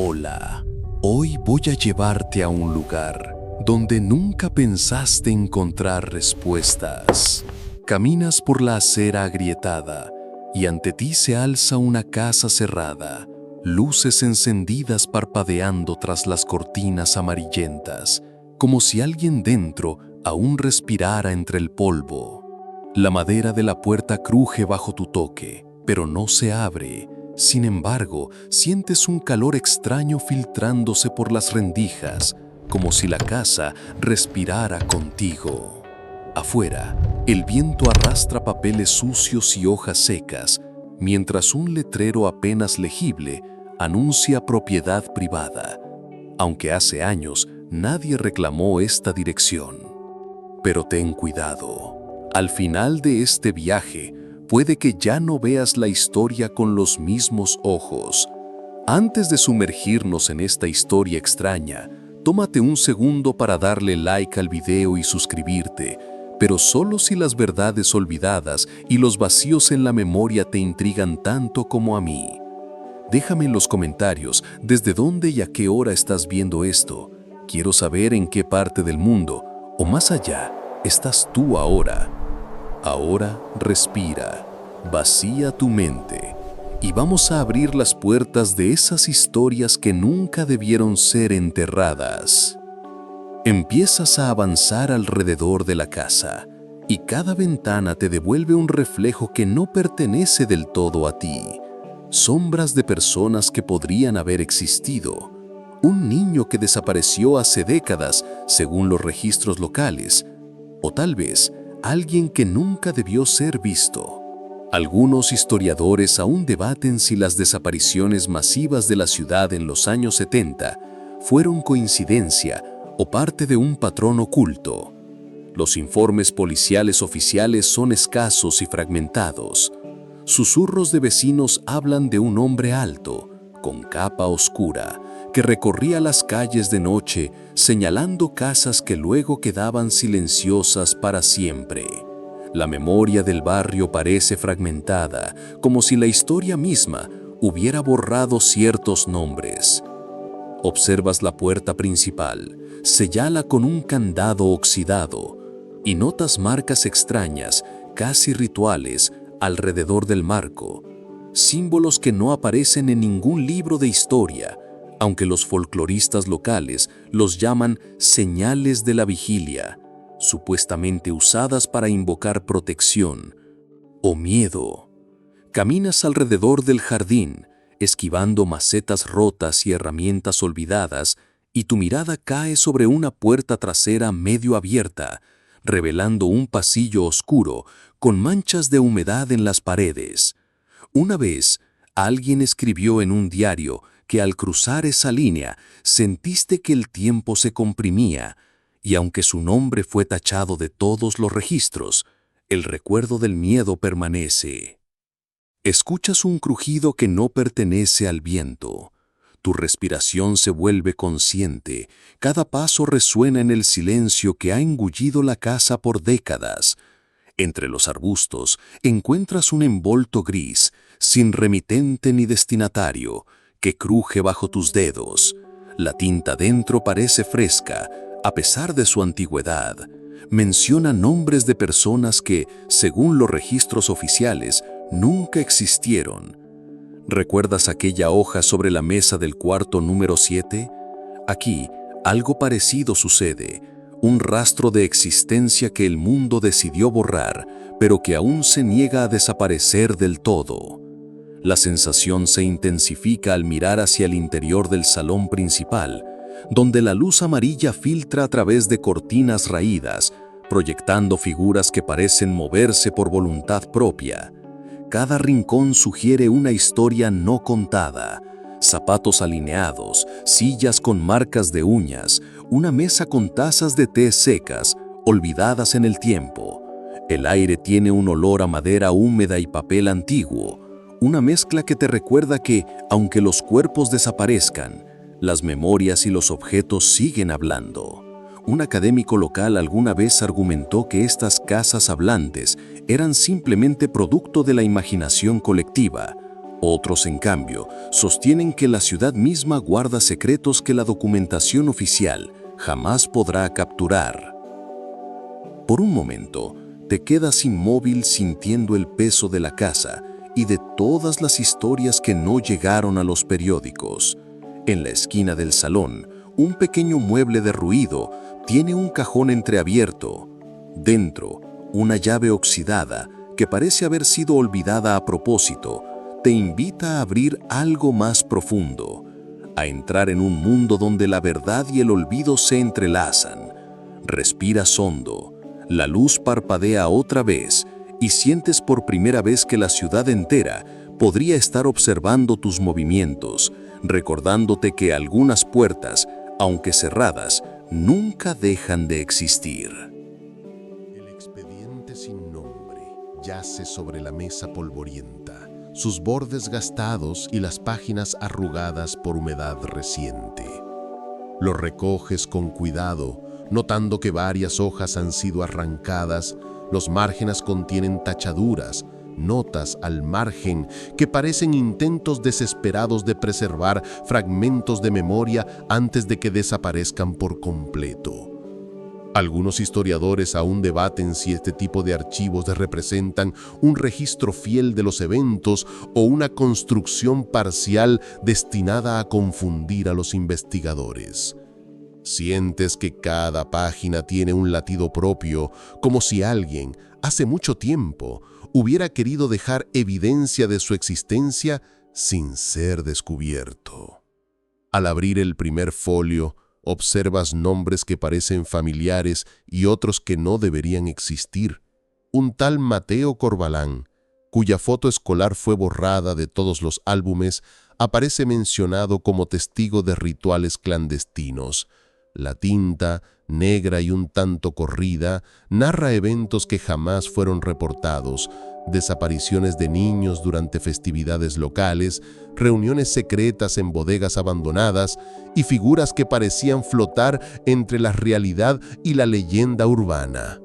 Hola, hoy voy a llevarte a un lugar donde nunca pensaste encontrar respuestas. Caminas por la acera agrietada y ante ti se alza una casa cerrada, luces encendidas parpadeando tras las cortinas amarillentas, como si alguien dentro aún respirara entre el polvo. La madera de la puerta cruje bajo tu toque, pero no se abre. Sin embargo, sientes un calor extraño filtrándose por las rendijas, como si la casa respirara contigo. Afuera, el viento arrastra papeles sucios y hojas secas, mientras un letrero apenas legible anuncia propiedad privada, aunque hace años nadie reclamó esta dirección. Pero ten cuidado. Al final de este viaje, puede que ya no veas la historia con los mismos ojos. Antes de sumergirnos en esta historia extraña, tómate un segundo para darle like al video y suscribirte, pero solo si las verdades olvidadas y los vacíos en la memoria te intrigan tanto como a mí. Déjame en los comentarios desde dónde y a qué hora estás viendo esto. Quiero saber en qué parte del mundo, o más allá, estás tú ahora. Ahora respira, vacía tu mente y vamos a abrir las puertas de esas historias que nunca debieron ser enterradas. Empiezas a avanzar alrededor de la casa y cada ventana te devuelve un reflejo que no pertenece del todo a ti. Sombras de personas que podrían haber existido. Un niño que desapareció hace décadas, según los registros locales. O tal vez alguien que nunca debió ser visto. Algunos historiadores aún debaten si las desapariciones masivas de la ciudad en los años 70 fueron coincidencia o parte de un patrón oculto. Los informes policiales oficiales son escasos y fragmentados. Susurros de vecinos hablan de un hombre alto, con capa oscura, que recorría las calles de noche señalando casas que luego quedaban silenciosas para siempre. La memoria del barrio parece fragmentada, como si la historia misma hubiera borrado ciertos nombres. Observas la puerta principal, sellada con un candado oxidado, y notas marcas extrañas, casi rituales, alrededor del marco, símbolos que no aparecen en ningún libro de historia, aunque los folcloristas locales los llaman señales de la vigilia, supuestamente usadas para invocar protección o miedo. Caminas alrededor del jardín, esquivando macetas rotas y herramientas olvidadas, y tu mirada cae sobre una puerta trasera medio abierta, revelando un pasillo oscuro con manchas de humedad en las paredes. Una vez, alguien escribió en un diario que al cruzar esa línea sentiste que el tiempo se comprimía, y aunque su nombre fue tachado de todos los registros, el recuerdo del miedo permanece. Escuchas un crujido que no pertenece al viento. Tu respiración se vuelve consciente, cada paso resuena en el silencio que ha engullido la casa por décadas. Entre los arbustos encuentras un envolto gris, sin remitente ni destinatario, que cruje bajo tus dedos. La tinta dentro parece fresca, a pesar de su antigüedad. Menciona nombres de personas que, según los registros oficiales, nunca existieron. ¿Recuerdas aquella hoja sobre la mesa del cuarto número 7? Aquí, algo parecido sucede. Un rastro de existencia que el mundo decidió borrar, pero que aún se niega a desaparecer del todo. La sensación se intensifica al mirar hacia el interior del salón principal, donde la luz amarilla filtra a través de cortinas raídas, proyectando figuras que parecen moverse por voluntad propia. Cada rincón sugiere una historia no contada. Zapatos alineados, sillas con marcas de uñas, una mesa con tazas de té secas, olvidadas en el tiempo. El aire tiene un olor a madera húmeda y papel antiguo, una mezcla que te recuerda que, aunque los cuerpos desaparezcan, las memorias y los objetos siguen hablando. Un académico local alguna vez argumentó que estas casas hablantes eran simplemente producto de la imaginación colectiva, Otros, en cambio, sostienen que la ciudad misma guarda secretos que la documentación oficial jamás podrá capturar. Por un momento, te quedas inmóvil sintiendo el peso de la casa y de todas las historias que no llegaron a los periódicos. En la esquina del salón, un pequeño mueble derruido tiene un cajón entreabierto. Dentro, una llave oxidada que parece haber sido olvidada a propósito, te invita a abrir algo más profundo, a entrar en un mundo donde la verdad y el olvido se entrelazan. Respiras hondo, la luz parpadea otra vez y sientes por primera vez que la ciudad entera podría estar observando tus movimientos, recordándote que algunas puertas, aunque cerradas, nunca dejan de existir. El expediente sin nombre yace sobre la mesa polvorienta, sus bordes gastados y las páginas arrugadas por humedad reciente. Lo recoges con cuidado, notando que varias hojas han sido arrancadas, los márgenes contienen tachaduras, notas al margen que parecen intentos desesperados de preservar fragmentos de memoria antes de que desaparezcan por completo. Algunos historiadores aún debaten si este tipo de archivos representan un registro fiel de los eventos o una construcción parcial destinada a confundir a los investigadores. Sientes que cada página tiene un latido propio, como si alguien, hace mucho tiempo, hubiera querido dejar evidencia de su existencia sin ser descubierto. Al abrir el primer folio, observas nombres que parecen familiares y otros que no deberían existir. Un tal Mateo Corbalán, cuya foto escolar fue borrada de todos los álbumes, aparece mencionado como testigo de rituales clandestinos. La tinta, negra y un tanto corrida, narra eventos que jamás fueron reportados, desapariciones de niños durante festividades locales, reuniones secretas en bodegas abandonadas y figuras que parecían flotar entre la realidad y la leyenda urbana.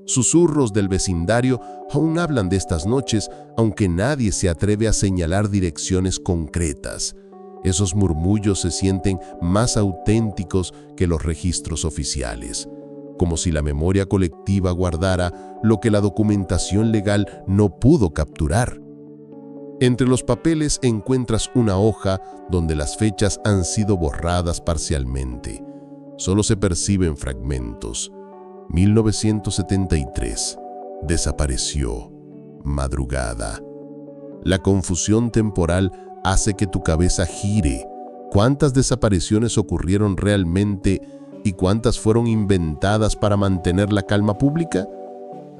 Susurros del vecindario aún hablan de estas noches, aunque nadie se atreve a señalar direcciones concretas. Esos murmullos se sienten más auténticos que los registros oficiales, como si la memoria colectiva guardara lo que la documentación legal no pudo capturar. Entre los papeles encuentras una hoja donde las fechas han sido borradas parcialmente. Solo se perciben fragmentos. 1973. Desapareció. Madrugada. La confusión temporal hace que tu cabeza gire. ¿Cuántas desapariciones ocurrieron realmente y cuántas fueron inventadas para mantener la calma pública?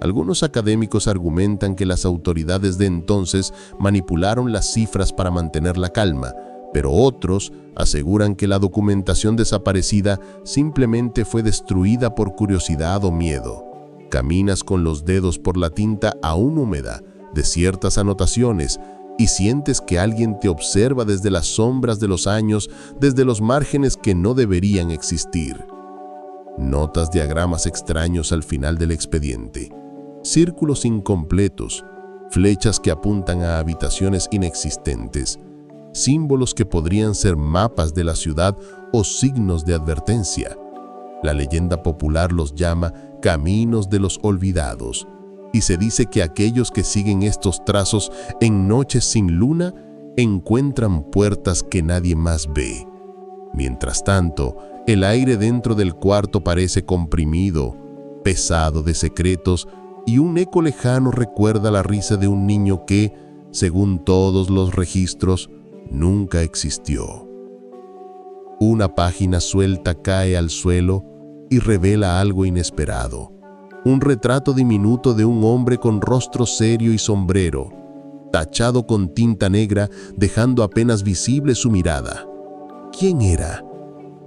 Algunos académicos argumentan que las autoridades de entonces manipularon las cifras para mantener la calma, pero otros aseguran que la documentación desaparecida simplemente fue destruida por curiosidad o miedo. Caminas con los dedos por la tinta aún húmeda de ciertas anotaciones y sientes que alguien te observa desde las sombras de los años, desde los márgenes que no deberían existir. Notas diagramas extraños al final del expediente. Círculos incompletos, flechas que apuntan a habitaciones inexistentes, símbolos que podrían ser mapas de la ciudad o signos de advertencia. La leyenda popular los llama caminos de los olvidados, y se dice que aquellos que siguen estos trazos en noches sin luna encuentran puertas que nadie más ve. Mientras tanto, el aire dentro del cuarto parece comprimido, pesado de secretos, y un eco lejano recuerda la risa de un niño que, según todos los registros, nunca existió. Una página suelta cae al suelo y revela algo inesperado. Un retrato diminuto de un hombre con rostro serio y sombrero, tachado con tinta negra, dejando apenas visible su mirada. ¿Quién era?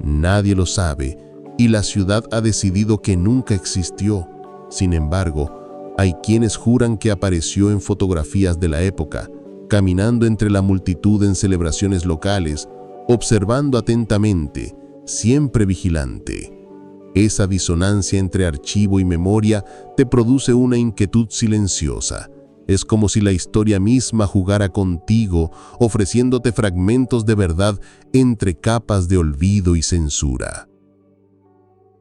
Nadie lo sabe, y la ciudad ha decidido que nunca existió. Sin embargo, hay quienes juran que apareció en fotografías de la época, caminando entre la multitud en celebraciones locales, observando atentamente, siempre vigilante. Esa disonancia entre archivo y memoria te produce una inquietud silenciosa. Es como si la historia misma jugara contigo, ofreciéndote fragmentos de verdad entre capas de olvido y censura.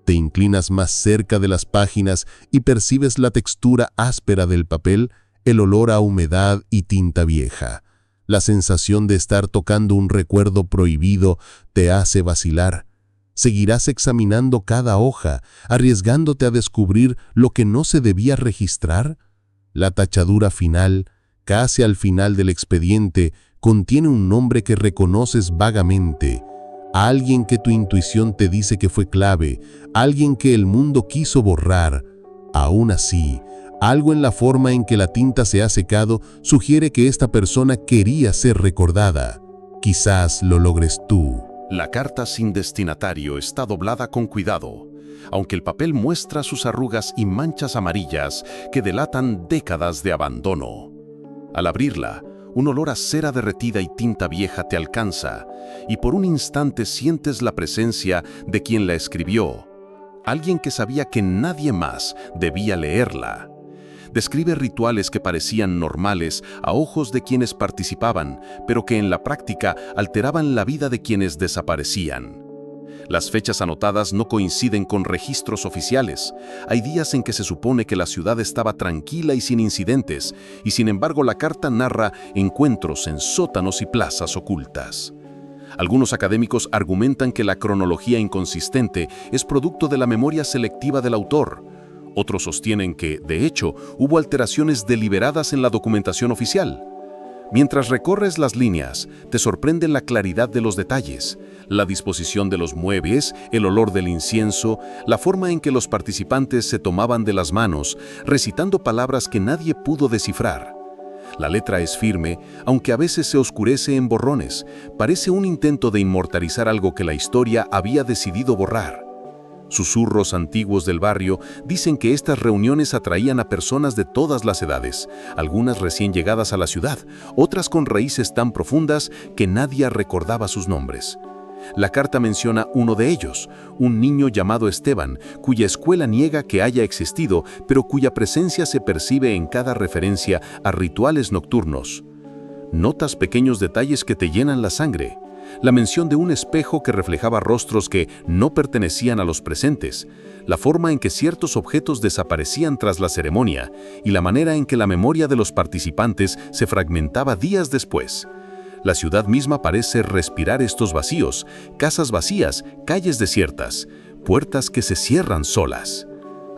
Te inclinas más cerca de las páginas y percibes la textura áspera del papel, el olor a humedad y tinta vieja. La sensación de estar tocando un recuerdo prohibido te hace vacilar. Seguirás examinando cada hoja, arriesgándote a descubrir lo que no se debía registrar. La tachadura final, casi al final del expediente, contiene un nombre que reconoces vagamente. A alguien que tu intuición te dice que fue clave, alguien que el mundo quiso borrar. Aún así, algo en la forma en que la tinta se ha secado sugiere que esta persona quería ser recordada. Quizás lo logres tú. La carta sin destinatario está doblada con cuidado, aunque el papel muestra sus arrugas y manchas amarillas que delatan décadas de abandono. Al abrirla, un olor a cera derretida y tinta vieja te alcanza, y por un instante sientes la presencia de quien la escribió, alguien que sabía que nadie más debía leerla. Describe rituales que parecían normales a ojos de quienes participaban, pero que en la práctica alteraban la vida de quienes desaparecían. Las fechas anotadas no coinciden con registros oficiales. Hay días en que se supone que la ciudad estaba tranquila y sin incidentes, y sin embargo la carta narra encuentros en sótanos y plazas ocultas. Algunos académicos argumentan que la cronología inconsistente es producto de la memoria selectiva del autor. Otros sostienen que, de hecho, hubo alteraciones deliberadas en la documentación oficial. Mientras recorres las líneas, te sorprende la claridad de los detalles, la disposición de los muebles, el olor del incienso, la forma en que los participantes se tomaban de las manos, recitando palabras que nadie pudo descifrar. La letra es firme, aunque a veces se oscurece en borrones. Parece un intento de inmortalizar algo que la historia había decidido borrar. Susurros antiguos del barrio dicen que estas reuniones atraían a personas de todas las edades, algunas recién llegadas a la ciudad, otras con raíces tan profundas que nadie recordaba sus nombres. La carta menciona uno de ellos, un niño llamado Esteban, cuya escuela niega que haya existido, pero cuya presencia se percibe en cada referencia a rituales nocturnos. Notas pequeños detalles que te llenan la sangre. La mención de un espejo que reflejaba rostros que no pertenecían a los presentes, la forma en que ciertos objetos desaparecían tras la ceremonia y la manera en que la memoria de los participantes se fragmentaba días después. La ciudad misma parece respirar estos vacíos, casas vacías, calles desiertas, puertas que se cierran solas.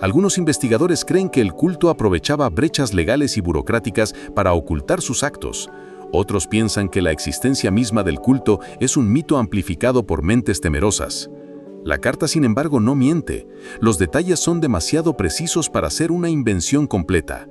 Algunos investigadores creen que el culto aprovechaba brechas legales y burocráticas para ocultar sus actos. Otros piensan que la existencia misma del culto es un mito amplificado por mentes temerosas. La carta, sin embargo, no miente. Los detalles son demasiado precisos para ser una invención completa.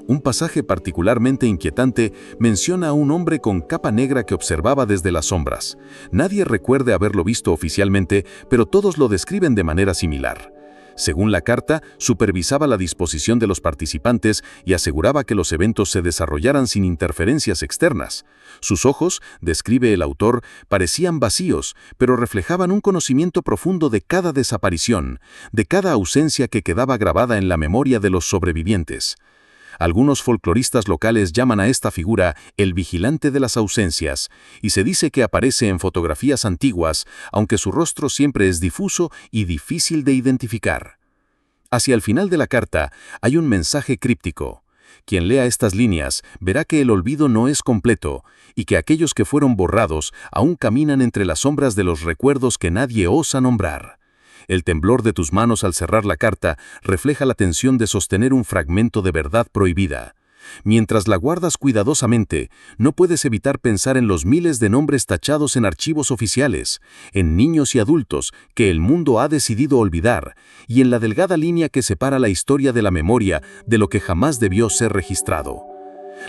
Un pasaje particularmente inquietante menciona a un hombre con capa negra que observaba desde las sombras. Nadie recuerde haberlo visto oficialmente, pero todos lo describen de manera similar. Según la carta, supervisaba la disposición de los participantes y aseguraba que los eventos se desarrollaran sin interferencias externas. Sus ojos, describe el autor, parecían vacíos, pero reflejaban un conocimiento profundo de cada desaparición, de cada ausencia que quedaba grabada en la memoria de los sobrevivientes. Algunos folcloristas locales llaman a esta figura el vigilante de las ausencias, y se dice que aparece en fotografías antiguas, aunque su rostro siempre es difuso y difícil de identificar. Hacia el final de la carta hay un mensaje críptico. Quien lea estas líneas verá que el olvido no es completo y que aquellos que fueron borrados aún caminan entre las sombras de los recuerdos que nadie osa nombrar. El temblor de tus manos al cerrar la carta refleja la tensión de sostener un fragmento de verdad prohibida. Mientras la guardas cuidadosamente, no puedes evitar pensar en los miles de nombres tachados en archivos oficiales, en niños y adultos que el mundo ha decidido olvidar, y en la delgada línea que separa la historia de la memoria de lo que jamás debió ser registrado.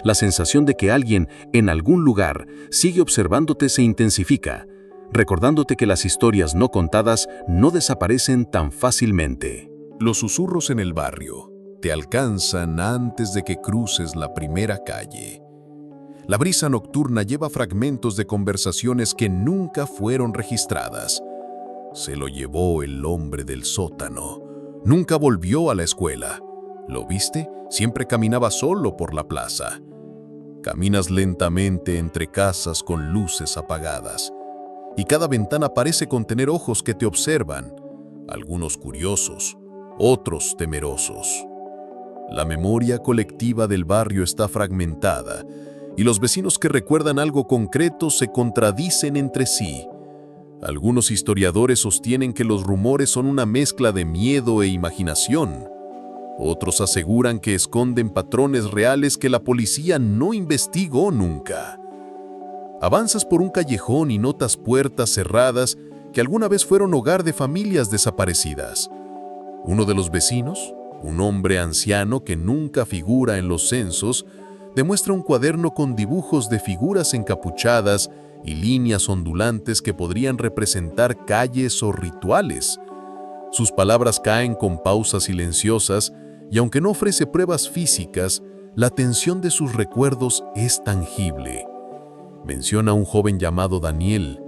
La sensación de que alguien, en algún lugar, sigue observándote se intensifica, recordándote que las historias no contadas no desaparecen tan fácilmente. Los susurros en el barrio te alcanzan antes de que cruces la primera calle. La brisa nocturna lleva fragmentos de conversaciones que nunca fueron registradas. Se lo llevó el hombre del sótano. Nunca volvió a la escuela. ¿Lo viste? Siempre caminaba solo por la plaza. Caminas lentamente entre casas con luces apagadas, y cada ventana parece contener ojos que te observan, algunos curiosos, otros temerosos. La memoria colectiva del barrio está fragmentada, y los vecinos que recuerdan algo concreto se contradicen entre sí. Algunos historiadores sostienen que los rumores son una mezcla de miedo e imaginación. Otros aseguran que esconden patrones reales que la policía no investigó nunca. Avanzas por un callejón y notas puertas cerradas que alguna vez fueron hogar de familias desaparecidas. Uno de los vecinos, un hombre anciano que nunca figura en los censos, demuestra un cuaderno con dibujos de figuras encapuchadas y líneas ondulantes que podrían representar calles o rituales. Sus palabras caen con pausas silenciosas y aunque no ofrece pruebas físicas, la tensión de sus recuerdos es tangible. Menciona a un joven llamado Daniel,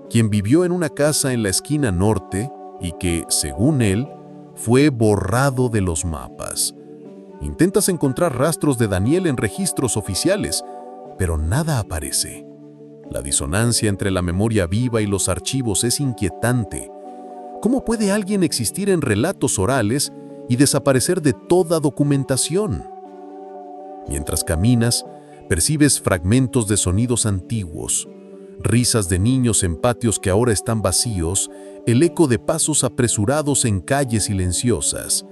quien vivió en una casa en la esquina norte y que, según él, fue borrado de los mapas. Intentas encontrar rastros de Daniel en registros oficiales, pero nada aparece. La disonancia entre la memoria viva y los archivos es inquietante. ¿Cómo puede alguien existir en relatos orales y desaparecer de toda documentación? Mientras caminas, percibes fragmentos de sonidos antiguos, risas de niños en patios que ahora están vacíos, el eco de pasos apresurados en calles silenciosas.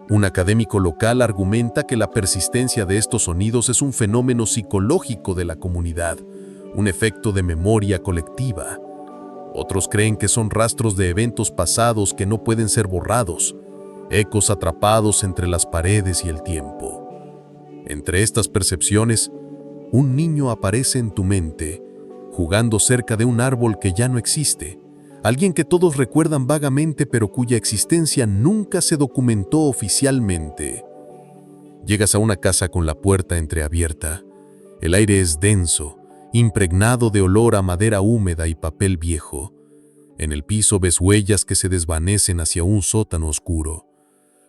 Un académico local argumenta que la persistencia de estos sonidos es un fenómeno psicológico de la comunidad, un efecto de memoria colectiva. Otros creen que son rastros de eventos pasados que no pueden ser borrados, ecos atrapados entre las paredes y el tiempo. Entre estas percepciones, un niño aparece en tu mente, jugando cerca de un árbol que ya no existe, alguien que todos recuerdan vagamente pero cuya existencia nunca se documentó oficialmente. Llegas a una casa con la puerta entreabierta. El aire es denso, impregnado de olor a madera húmeda y papel viejo. En el piso ves huellas que se desvanecen hacia un sótano oscuro.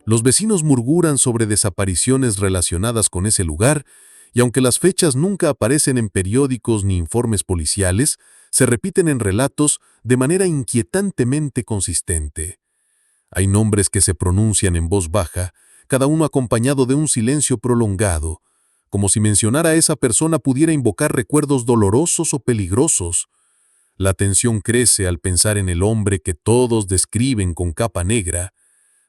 Los vecinos murmuran sobre desapariciones relacionadas con ese lugar, y aunque las fechas nunca aparecen en periódicos ni informes policiales, se repiten en relatos de manera inquietantemente consistente. Hay nombres que se pronuncian en voz baja, cada uno acompañado de un silencio prolongado, como si mencionar a esa persona pudiera invocar recuerdos dolorosos o peligrosos. La tensión crece al pensar en el hombre que todos describen con capa negra.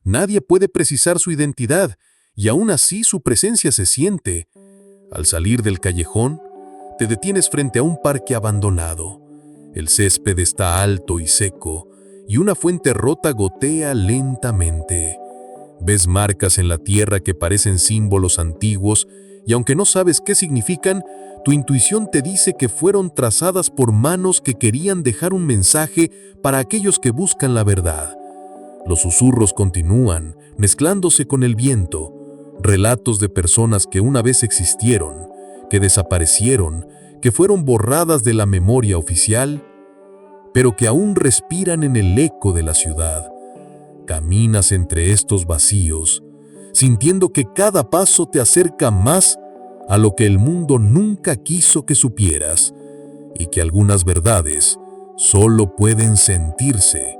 Nadie puede precisar su identidad, y aún así su presencia se siente. Al salir del callejón, te detienes frente a un parque abandonado. El césped está alto y seco, y una fuente rota gotea lentamente. Ves marcas en la tierra que parecen símbolos antiguos, y aunque no sabes qué significan, tu intuición te dice que fueron trazadas por manos que querían dejar un mensaje para aquellos que buscan la verdad. Los susurros continúan, mezclándose con el viento, relatos de personas que una vez existieron, que desaparecieron, que fueron borradas de la memoria oficial, pero que aún respiran en el eco de la ciudad. Caminas entre estos vacíos, sintiendo que cada paso te acerca más a lo que el mundo nunca quiso que supieras, y que algunas verdades solo pueden sentirse,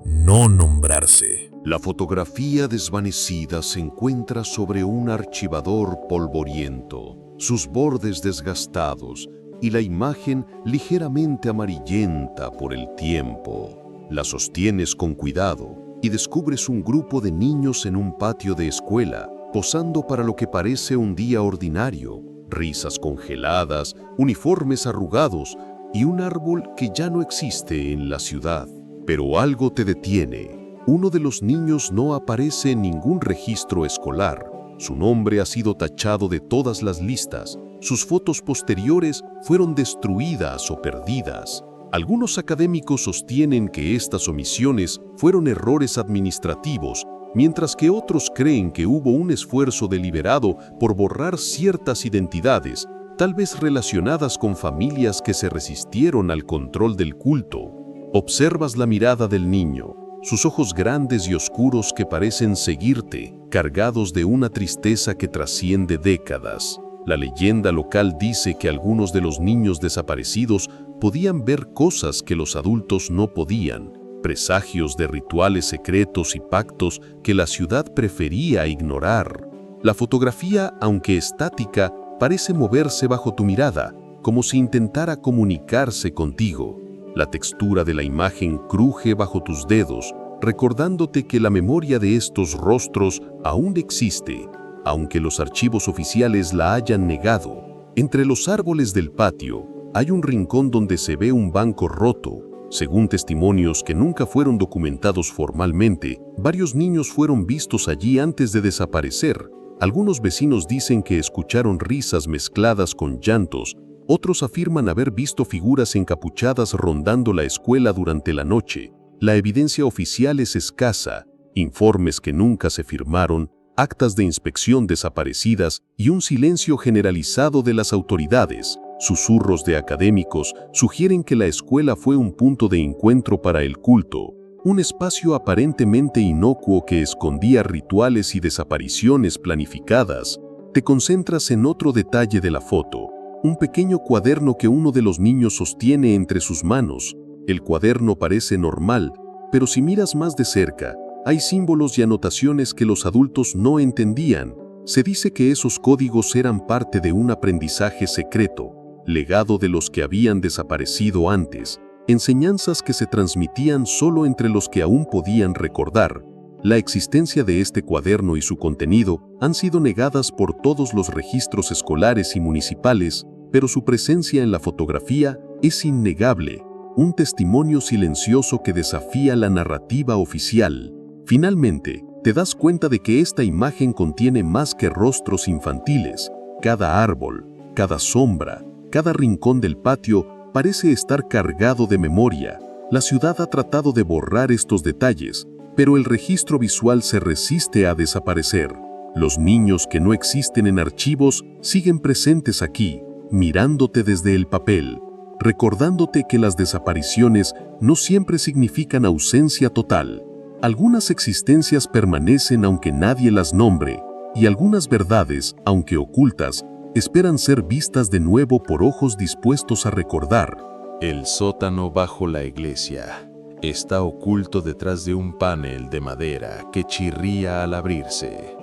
no nombrarse. La fotografía desvanecida se encuentra sobre un archivador polvoriento, sus bordes desgastados y la imagen ligeramente amarillenta por el tiempo. La sostienes con cuidado y descubres un grupo de niños en un patio de escuela, posando para lo que parece un día ordinario, risas congeladas, uniformes arrugados y un árbol que ya no existe en la ciudad. Pero algo te detiene. Uno de los niños no aparece en ningún registro escolar. Su nombre ha sido tachado de todas las listas. Sus fotos posteriores fueron destruidas o perdidas. Algunos académicos sostienen que estas omisiones fueron errores administrativos, mientras que otros creen que hubo un esfuerzo deliberado por borrar ciertas identidades, tal vez relacionadas con familias que se resistieron al control del culto. Observas la mirada del niño, sus ojos grandes y oscuros que parecen seguirte cargados de una tristeza que trasciende décadas. La leyenda local dice que algunos de los niños desaparecidos podían ver cosas que los adultos no podían, presagios de rituales secretos y pactos que la ciudad prefería ignorar. La fotografía, aunque estática, parece moverse bajo tu mirada, como si intentara comunicarse contigo. La textura de la imagen cruje bajo tus dedos, recordándote que la memoria de estos rostros aún existe, aunque los archivos oficiales la hayan negado. Entre los árboles del patio hay un rincón donde se ve un banco roto. Según testimonios que nunca fueron documentados formalmente, varios niños fueron vistos allí antes de desaparecer. Algunos vecinos dicen que escucharon risas mezcladas con llantos, otros afirman haber visto figuras encapuchadas rondando la escuela durante la noche. La evidencia oficial es escasa, informes que nunca se firmaron, actas de inspección desaparecidas y un silencio generalizado de las autoridades. Susurros de académicos sugieren que la escuela fue un punto de encuentro para el culto, un espacio aparentemente inocuo que escondía rituales y desapariciones planificadas. Te concentras en otro detalle de la foto, un pequeño cuaderno que uno de los niños sostiene entre sus manos. El cuaderno parece normal, pero si miras más de cerca, hay símbolos y anotaciones que los adultos no entendían. Se dice que esos códigos eran parte de un aprendizaje secreto, legado de los que habían desaparecido antes, enseñanzas que se transmitían solo entre los que aún podían recordar. La existencia de este cuaderno y su contenido han sido negadas por todos los registros escolares y municipales, pero su presencia en la fotografía es innegable, un testimonio silencioso que desafía la narrativa oficial. Finalmente, te das cuenta de que esta imagen contiene más que rostros infantiles. Cada árbol, cada sombra, cada rincón del patio parece estar cargado de memoria. La ciudad ha tratado de borrar estos detalles, pero el registro visual se resiste a desaparecer. Los niños que no existen en archivos siguen presentes aquí, mirándote desde el papel, recordándote que las desapariciones no siempre significan ausencia total. Algunas existencias permanecen aunque nadie las nombre, y algunas verdades, aunque ocultas, esperan ser vistas de nuevo por ojos dispuestos a recordar. El sótano bajo la iglesia está oculto detrás de un panel de madera que chirría al abrirse.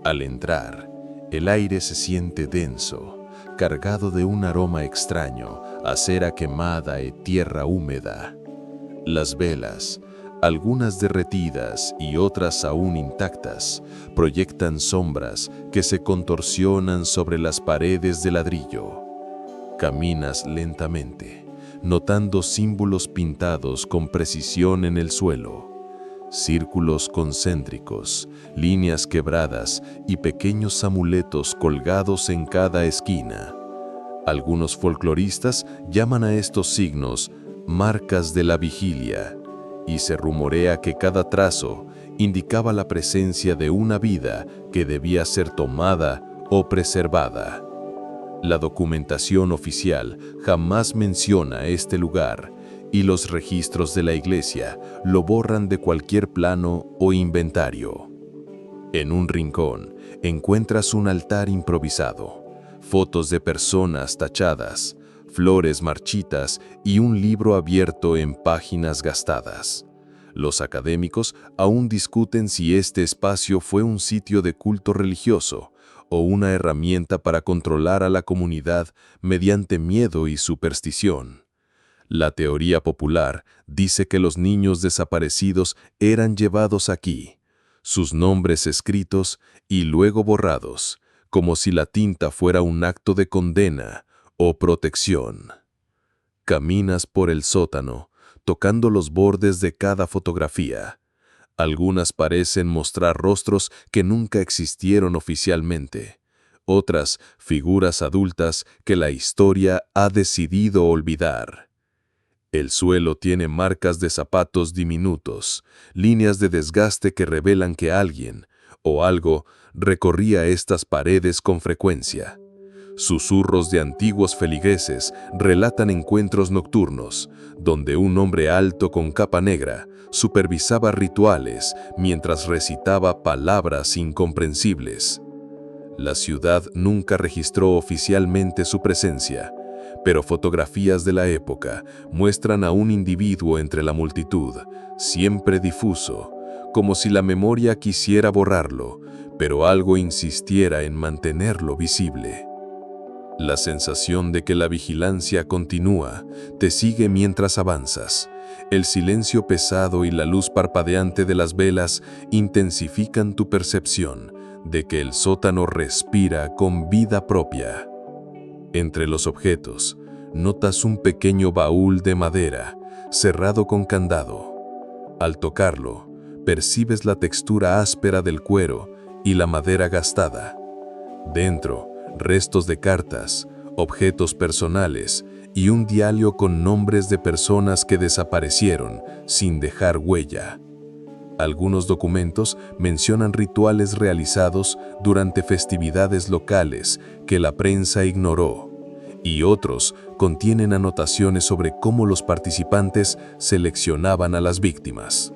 Al entrar, el aire se siente denso, cargado de un aroma extraño a cera quemada y tierra húmeda. Las velas, algunas derretidas y otras aún intactas, proyectan sombras que se contorsionan sobre las paredes de ladrillo. Caminas lentamente, notando símbolos pintados con precisión en el suelo, círculos concéntricos, líneas quebradas y pequeños amuletos colgados en cada esquina. Algunos folcloristas llaman a estos signos marcas de la vigilia, y se rumorea que cada trazo indicaba la presencia de una vida que debía ser tomada o preservada. La documentación oficial jamás menciona este lugar, y los registros de la iglesia lo borran de cualquier plano o inventario. En un rincón encuentras un altar improvisado, fotos de personas tachadas, flores marchitas y un libro abierto en páginas gastadas. Los académicos aún discuten si este espacio fue un sitio de culto religioso o una herramienta para controlar a la comunidad mediante miedo y superstición. La teoría popular dice que los niños desaparecidos eran llevados aquí, sus nombres escritos y luego borrados, como si la tinta fuera un acto de condena o protección. Caminas por el sótano, tocando los bordes de cada fotografía. Algunas parecen mostrar rostros que nunca existieron oficialmente, otras figuras adultas que la historia ha decidido olvidar. El suelo tiene marcas de zapatos diminutos, líneas de desgaste que revelan que alguien o algo recorría estas paredes con frecuencia. Susurros de antiguos feligreses relatan encuentros nocturnos, donde un hombre alto con capa negra supervisaba rituales mientras recitaba palabras incomprensibles. La ciudad nunca registró oficialmente su presencia, pero fotografías de la época muestran a un individuo entre la multitud, siempre difuso, como si la memoria quisiera borrarlo, pero algo insistiera en mantenerlo visible. La sensación de que la vigilancia continúa te sigue mientras avanzas. El silencio pesado y la luz parpadeante de las velas intensifican tu percepción de que el sótano respira con vida propia. Entre los objetos, notas un pequeño baúl de madera, cerrado con candado. Al tocarlo, percibes la textura áspera del cuero y la madera gastada. Dentro, restos de cartas, objetos personales y un diario con nombres de personas que desaparecieron sin dejar huella. Algunos documentos mencionan rituales realizados durante festividades locales que la prensa ignoró, y otros contienen anotaciones sobre cómo los participantes seleccionaban a las víctimas.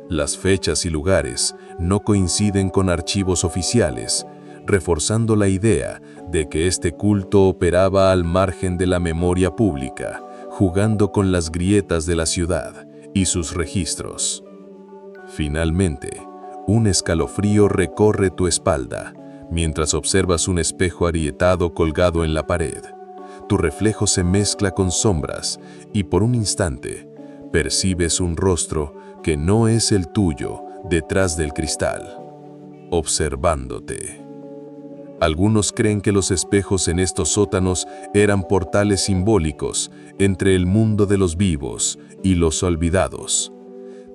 Las fechas y lugares no coinciden con archivos oficiales, reforzando la idea de que este culto operaba al margen de la memoria pública, jugando con las grietas de la ciudad y sus registros. Finalmente, un escalofrío recorre tu espalda mientras observas un espejo arietado colgado en la pared. Tu reflejo se mezcla con sombras y por un instante percibes un rostro que no es el tuyo detrás del cristal, observándote. Algunos creen que los espejos en estos sótanos eran portales simbólicos entre el mundo de los vivos y los olvidados.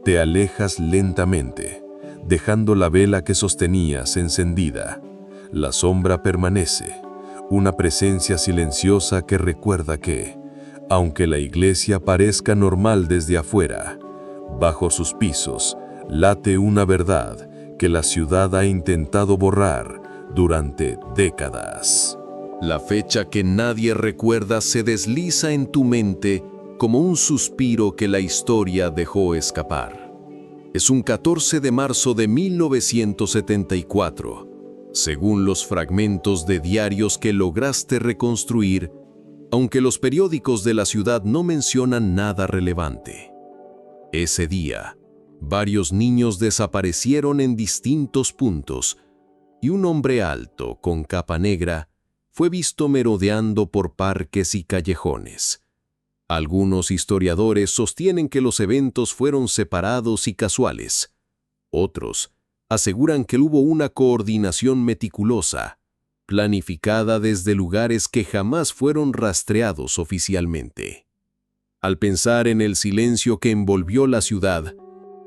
Te alejas lentamente, dejando la vela que sostenías encendida. La sombra permanece, una presencia silenciosa que recuerda que, aunque la iglesia parezca normal desde afuera, bajo sus pisos late una verdad que la ciudad ha intentado borrar durante décadas. La fecha que nadie recuerda se desliza en tu mente como un suspiro que la historia dejó escapar. Es un 14 de marzo de 1974, según los fragmentos de diarios que lograste reconstruir, aunque los periódicos de la ciudad no mencionan nada relevante. Ese día, varios niños desaparecieron en distintos puntos y un hombre alto con capa negra fue visto merodeando por parques y callejones. Algunos historiadores sostienen que los eventos fueron separados y casuales. Otros aseguran que hubo una coordinación meticulosa, planificada desde lugares que jamás fueron rastreados oficialmente. Al pensar en el silencio que envolvió la ciudad,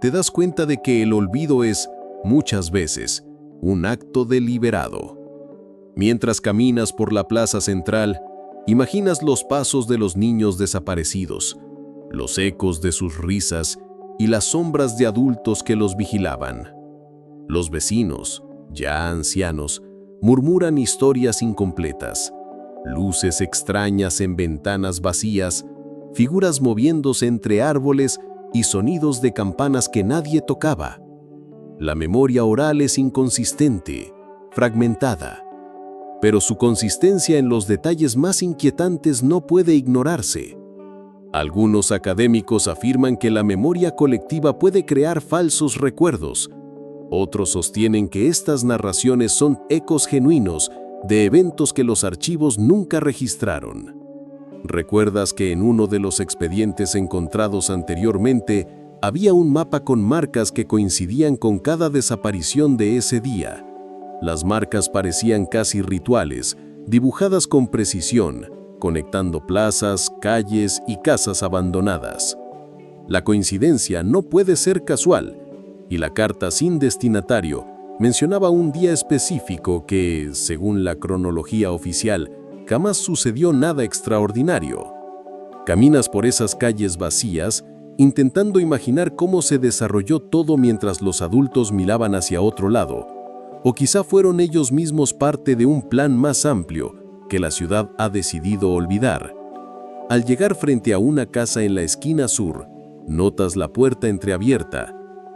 te das cuenta de que el olvido es, muchas veces, un acto deliberado. Mientras caminas por la plaza central, imaginas los pasos de los niños desaparecidos, los ecos de sus risas y las sombras de adultos que los vigilaban. Los vecinos, ya ancianos, murmuran historias incompletas, luces extrañas en ventanas vacías, figuras moviéndose entre árboles y sonidos de campanas que nadie tocaba. La memoria oral es inconsistente, fragmentada, pero su consistencia en los detalles más inquietantes no puede ignorarse. Algunos académicos afirman que la memoria colectiva puede crear falsos recuerdos. Otros sostienen que estas narraciones son ecos genuinos de eventos que los archivos nunca registraron. ¿Recuerdas que en uno de los expedientes encontrados anteriormente había un mapa con marcas que coincidían con cada desaparición de ese día? Las marcas parecían casi rituales, dibujadas con precisión, conectando plazas, calles y casas abandonadas. La coincidencia no puede ser casual, y la carta sin destinatario mencionaba un día específico que, según la cronología oficial, jamás sucedió nada extraordinario. Caminas por esas calles vacías, intentando imaginar cómo se desarrolló todo mientras los adultos miraban hacia otro lado, o quizá fueron ellos mismos parte de un plan más amplio que la ciudad ha decidido olvidar. Al llegar frente a una casa en la esquina sur, notas la puerta entreabierta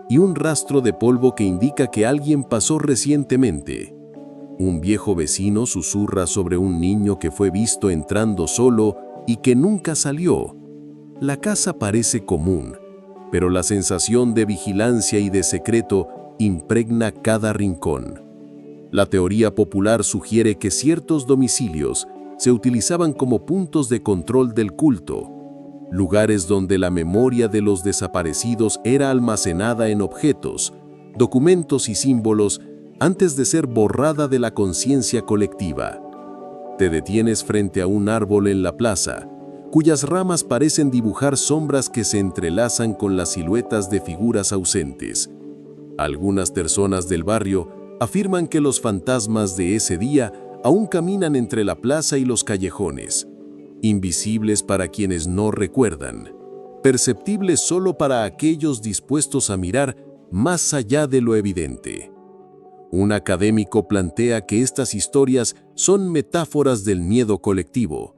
y un rastro de polvo que indica que alguien pasó recientemente. Un viejo vecino susurra sobre un niño que fue visto entrando solo y que nunca salió. La casa parece común, pero la sensación de vigilancia y de secreto impregna cada rincón. La teoría popular sugiere que ciertos domicilios se utilizaban como puntos de control del culto, lugares donde la memoria de los desaparecidos era almacenada en objetos, documentos y símbolos antes de ser borrada de la conciencia colectiva. Te detienes frente a un árbol en la plaza, cuyas ramas parecen dibujar sombras que se entrelazan con las siluetas de figuras ausentes. Algunas personas del barrio afirman que los fantasmas de ese día aún caminan entre la plaza y los callejones, invisibles para quienes no recuerdan, perceptibles solo para aquellos dispuestos a mirar más allá de lo evidente. Un académico plantea que estas historias son metáforas del miedo colectivo.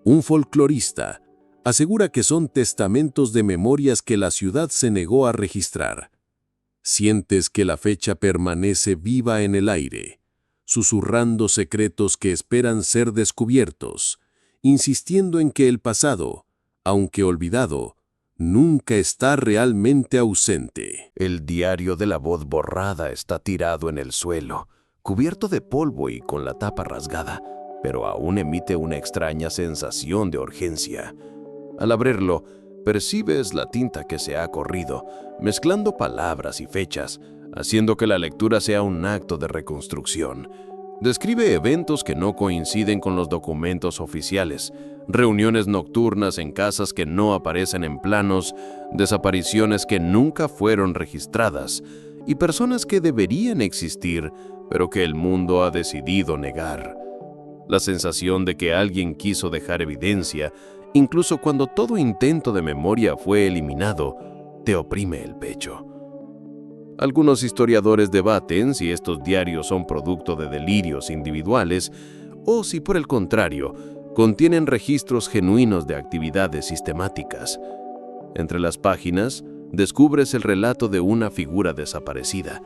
Un folclorista asegura que son testamentos de memorias que la ciudad se negó a registrar. Sientes que la fecha permanece viva en el aire, susurrando secretos que esperan ser descubiertos, insistiendo en que el pasado, aunque olvidado, nunca está realmente ausente. El diario de la voz borrada está tirado en el suelo, cubierto de polvo y con la tapa rasgada, pero aún emite una extraña sensación de urgencia. Al abrirlo, percibes la tinta que se ha corrido, mezclando palabras y fechas, haciendo que la lectura sea un acto de reconstrucción. Describe eventos que no coinciden con los documentos oficiales, reuniones nocturnas en casas que no aparecen en planos, desapariciones que nunca fueron registradas y personas que deberían existir, pero que el mundo ha decidido negar. La sensación de que alguien quiso dejar evidencia, incluso cuando todo intento de memoria fue eliminado, te oprime el pecho. Algunos historiadores debaten si estos diarios son producto de delirios individuales o si, por el contrario, contienen registros genuinos de actividades sistemáticas. Entre las páginas, descubres el relato de una figura desaparecida,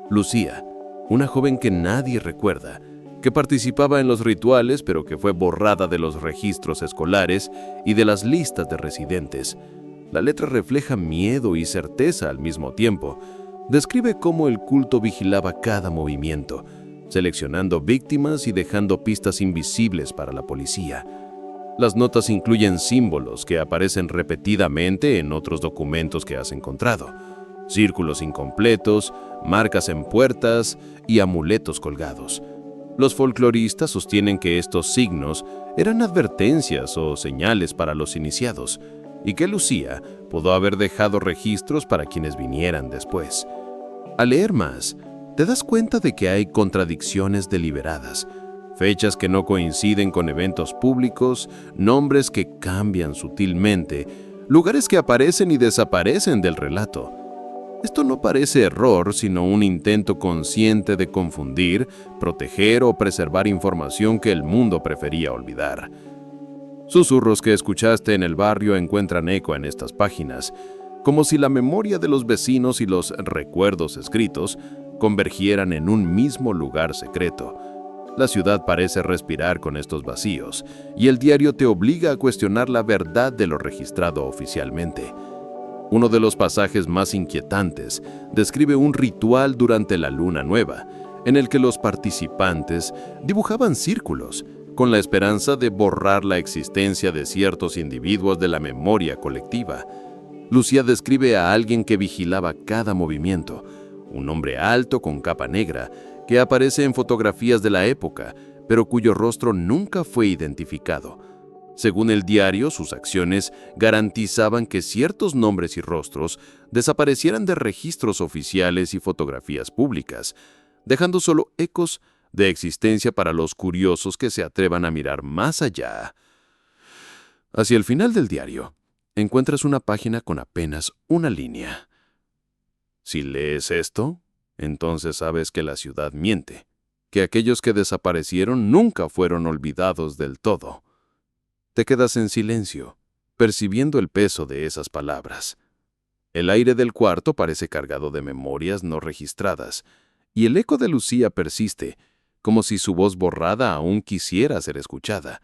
Lucía, una joven que nadie recuerda, que participaba en los rituales pero que fue borrada de los registros escolares y de las listas de residentes. La letra refleja miedo y certeza al mismo tiempo. Describe cómo el culto vigilaba cada movimiento, seleccionando víctimas y dejando pistas invisibles para la policía. Las notas incluyen símbolos que aparecen repetidamente en otros documentos que has encontrado, círculos incompletos, marcas en puertas y amuletos colgados. Los folcloristas sostienen que estos signos eran advertencias o señales para los iniciados, y que Lucía pudo haber dejado registros para quienes vinieran después. Al leer más, te das cuenta de que hay contradicciones deliberadas, fechas que no coinciden con eventos públicos, nombres que cambian sutilmente, lugares que aparecen y desaparecen del relato. Esto no parece error, sino un intento consciente de confundir, proteger o preservar información que el mundo prefería olvidar. Susurros que escuchaste en el barrio encuentran eco en estas páginas, como si la memoria de los vecinos y los recuerdos escritos convergieran en un mismo lugar secreto. La ciudad parece respirar con estos vacíos, y el diario te obliga a cuestionar la verdad de lo registrado oficialmente. Uno de los pasajes más inquietantes describe un ritual durante la luna nueva, en el que los participantes dibujaban círculos, con la esperanza de borrar la existencia de ciertos individuos de la memoria colectiva. Lucía describe a alguien que vigilaba cada movimiento, un hombre alto con capa negra, que aparece en fotografías de la época, pero cuyo rostro nunca fue identificado. Según el diario, sus acciones garantizaban que ciertos nombres y rostros desaparecieran de registros oficiales y fotografías públicas, dejando solo ecos de existencia para los curiosos que se atrevan a mirar más allá. Hacia el final del diario, encuentras una página con apenas una línea. Si lees esto, entonces sabes que la ciudad miente, que aquellos que desaparecieron nunca fueron olvidados del todo. Te quedas en silencio, percibiendo el peso de esas palabras. El aire del cuarto parece cargado de memorias no registradas, y el eco de Lucía persiste, como si su voz borrada aún quisiera ser escuchada.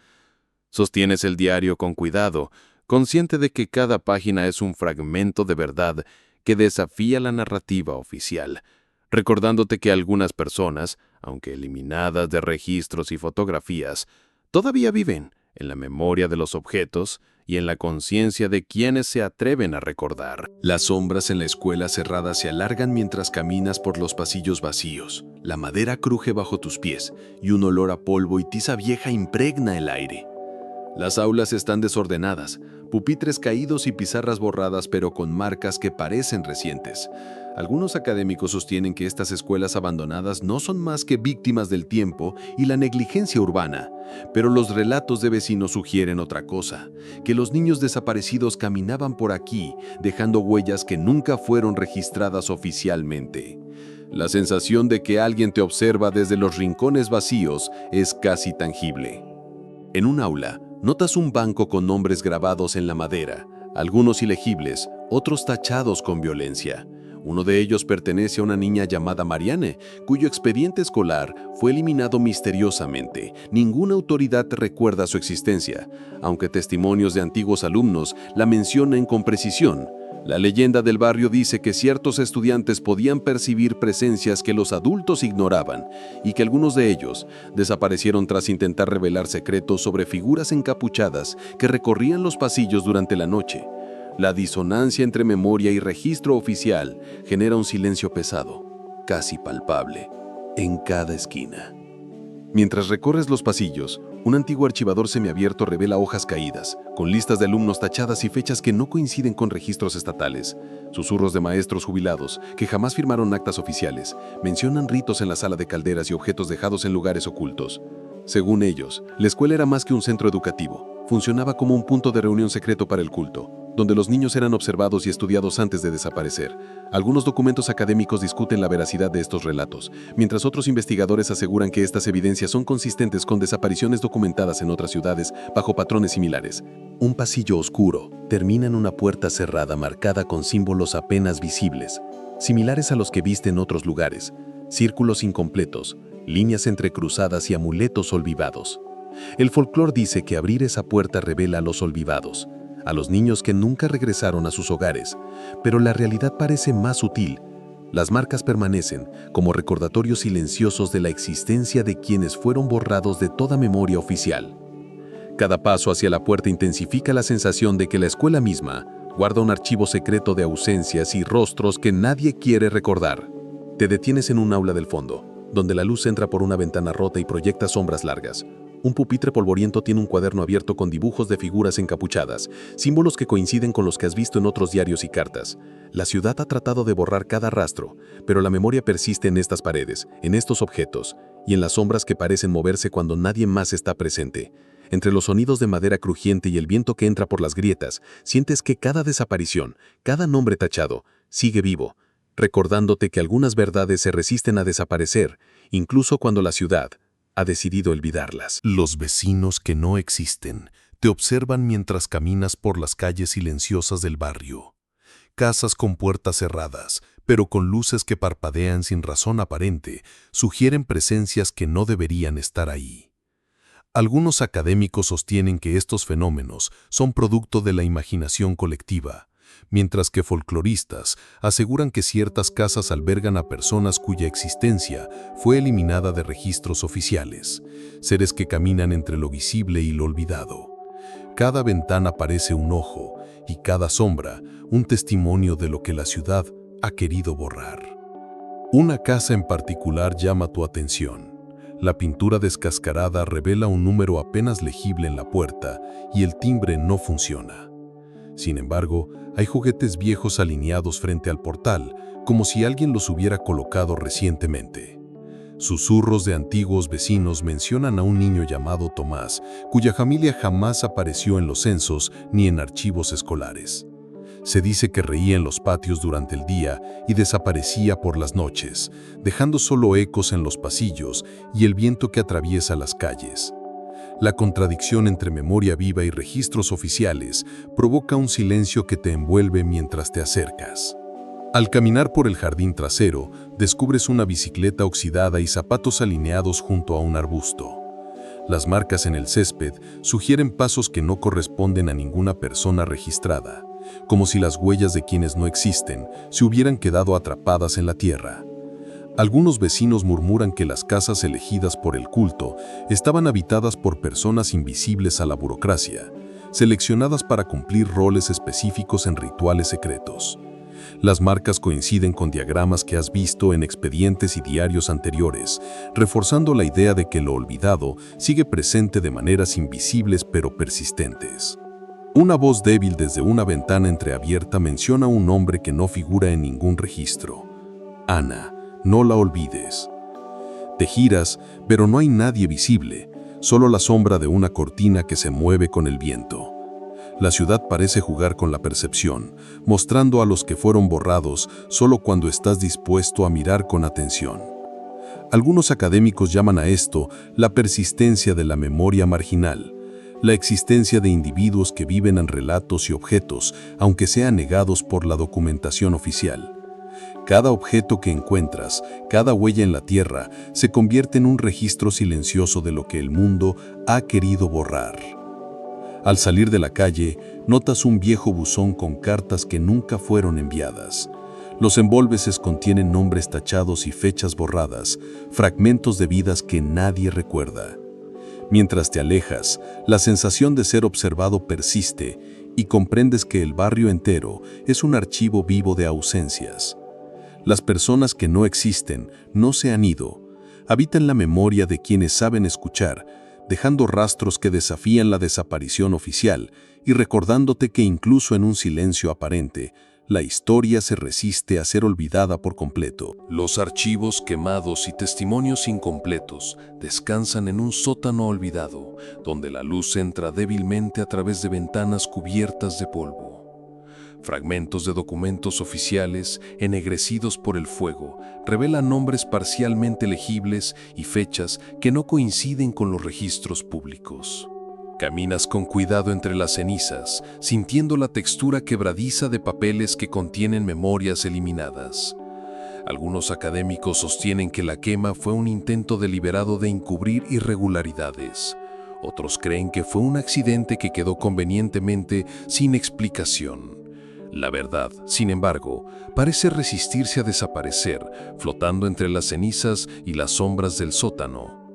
Sostienes el diario con cuidado, consciente de que cada página es un fragmento de verdad que desafía la narrativa oficial, recordándote que algunas personas, aunque eliminadas de registros y fotografías, todavía viven en la memoria de los objetos y en la conciencia de quienes se atreven a recordar. Las sombras en la escuela cerrada se alargan mientras caminas por los pasillos vacíos. La madera cruje bajo tus pies y un olor a polvo y tiza vieja impregna el aire. Las aulas están desordenadas, pupitres caídos y pizarras borradas pero con marcas que parecen recientes. Algunos académicos sostienen que estas escuelas abandonadas no son más que víctimas del tiempo y la negligencia urbana, pero los relatos de vecinos sugieren otra cosa, que los niños desaparecidos caminaban por aquí, dejando huellas que nunca fueron registradas oficialmente. La sensación de que alguien te observa desde los rincones vacíos es casi tangible. En un aula, notas un banco con nombres grabados en la madera, algunos ilegibles, otros tachados con violencia. Uno de ellos pertenece a una niña llamada Marianne, cuyo expediente escolar fue eliminado misteriosamente. Ninguna autoridad recuerda su existencia, aunque testimonios de antiguos alumnos la mencionan con precisión. La leyenda del barrio dice que ciertos estudiantes podían percibir presencias que los adultos ignoraban y que algunos de ellos desaparecieron tras intentar revelar secretos sobre figuras encapuchadas que recorrían los pasillos durante la noche. La disonancia entre memoria y registro oficial genera un silencio pesado, casi palpable, en cada esquina. Mientras recorres los pasillos, un antiguo archivador semiabierto revela hojas caídas, con listas de alumnos tachadas y fechas que no coinciden con registros estatales. Susurros de maestros jubilados, que jamás firmaron actas oficiales, mencionan ritos en la sala de calderas y objetos dejados en lugares ocultos. Según ellos, la escuela era más que un centro educativo, funcionaba como un punto de reunión secreto para el culto, donde los niños eran observados y estudiados antes de desaparecer. Algunos documentos académicos discuten la veracidad de estos relatos, mientras otros investigadores aseguran que estas evidencias son consistentes con desapariciones documentadas en otras ciudades bajo patrones similares. Un pasillo oscuro termina en una puerta cerrada marcada con símbolos apenas visibles, similares a los que viste en otros lugares, círculos incompletos, líneas entrecruzadas y amuletos olvidados. El folclore dice que abrir esa puerta revela a los olvidados, a los niños que nunca regresaron a sus hogares, pero la realidad parece más sutil. Las marcas permanecen como recordatorios silenciosos de la existencia de quienes fueron borrados de toda memoria oficial. Cada paso hacia la puerta intensifica la sensación de que la escuela misma guarda un archivo secreto de ausencias y rostros que nadie quiere recordar. Te detienes en un aula del fondo, donde la luz entra por una ventana rota y proyecta sombras largas. Un pupitre polvoriento tiene un cuaderno abierto con dibujos de figuras encapuchadas, símbolos que coinciden con los que has visto en otros diarios y cartas. La ciudad ha tratado de borrar cada rastro, pero la memoria persiste en estas paredes, en estos objetos, y en las sombras que parecen moverse cuando nadie más está presente. Entre los sonidos de madera crujiente y el viento que entra por las grietas, sientes que cada desaparición, cada nombre tachado, sigue vivo, recordándote que algunas verdades se resisten a desaparecer, incluso cuando la ciudad ha decidido olvidarlas. Los vecinos que no existen te observan mientras caminas por las calles silenciosas del barrio. Casas con puertas cerradas, pero con luces que parpadean sin razón aparente, sugieren presencias que no deberían estar ahí. Algunos académicos sostienen que estos fenómenos son producto de la imaginación colectiva, mientras que folcloristas aseguran que ciertas casas albergan a personas cuya existencia fue eliminada de registros oficiales, seres que caminan entre lo visible y lo olvidado. Cada ventana parece un ojo y cada sombra un testimonio de lo que la ciudad ha querido borrar. Una casa en particular llama tu atención. La pintura descascarada revela un número apenas legible en la puerta y el timbre no funciona. Sin embargo, hay juguetes viejos alineados frente al portal, como si alguien los hubiera colocado recientemente. Susurros de antiguos vecinos mencionan a un niño llamado Tomás, cuya familia jamás apareció en los censos ni en archivos escolares. Se dice que reía en los patios durante el día y desaparecía por las noches, dejando solo ecos en los pasillos y el viento que atraviesa las calles. La contradicción entre memoria viva y registros oficiales provoca un silencio que te envuelve mientras te acercas. Al caminar por el jardín trasero, descubres una bicicleta oxidada y zapatos alineados junto a un arbusto. Las marcas en el césped sugieren pasos que no corresponden a ninguna persona registrada, como si las huellas de quienes no existen se hubieran quedado atrapadas en la tierra. Algunos vecinos murmuran que las casas elegidas por el culto estaban habitadas por personas invisibles a la burocracia, seleccionadas para cumplir roles específicos en rituales secretos. Las marcas coinciden con diagramas que has visto en expedientes y diarios anteriores, reforzando la idea de que lo olvidado sigue presente de maneras invisibles pero persistentes. Una voz débil desde una ventana entreabierta menciona un nombre que no figura en ningún registro. Ana, no la olvides. Te giras, pero no hay nadie visible, solo la sombra de una cortina que se mueve con el viento. La ciudad parece jugar con la percepción, mostrando a los que fueron borrados solo cuando estás dispuesto a mirar con atención. Algunos académicos llaman a esto la persistencia de la memoria marginal, la existencia de individuos que viven en relatos y objetos, aunque sean negados por la documentación oficial. Cada objeto que encuentras, cada huella en la tierra, se convierte en un registro silencioso de lo que el mundo ha querido borrar. Al salir de la calle, notas un viejo buzón con cartas que nunca fueron enviadas. Los envolveses contienen nombres tachados y fechas borradas, fragmentos de vidas que nadie recuerda. Mientras te alejas, la sensación de ser observado persiste y comprendes que el barrio entero es un archivo vivo de ausencias. Las personas que no existen no se han ido, habitan la memoria de quienes saben escuchar, dejando rastros que desafían la desaparición oficial y recordándote que incluso en un silencio aparente, la historia se resiste a ser olvidada por completo. Los archivos quemados y testimonios incompletos descansan en un sótano olvidado, donde la luz entra débilmente a través de ventanas cubiertas de polvo. Fragmentos de documentos oficiales, ennegrecidos por el fuego, revelan nombres parcialmente legibles y fechas que no coinciden con los registros públicos. Caminas con cuidado entre las cenizas, sintiendo la textura quebradiza de papeles que contienen memorias eliminadas. Algunos académicos sostienen que la quema fue un intento deliberado de encubrir irregularidades. Otros creen que fue un accidente que quedó convenientemente sin explicación. La verdad, sin embargo, parece resistirse a desaparecer, flotando entre las cenizas y las sombras del sótano.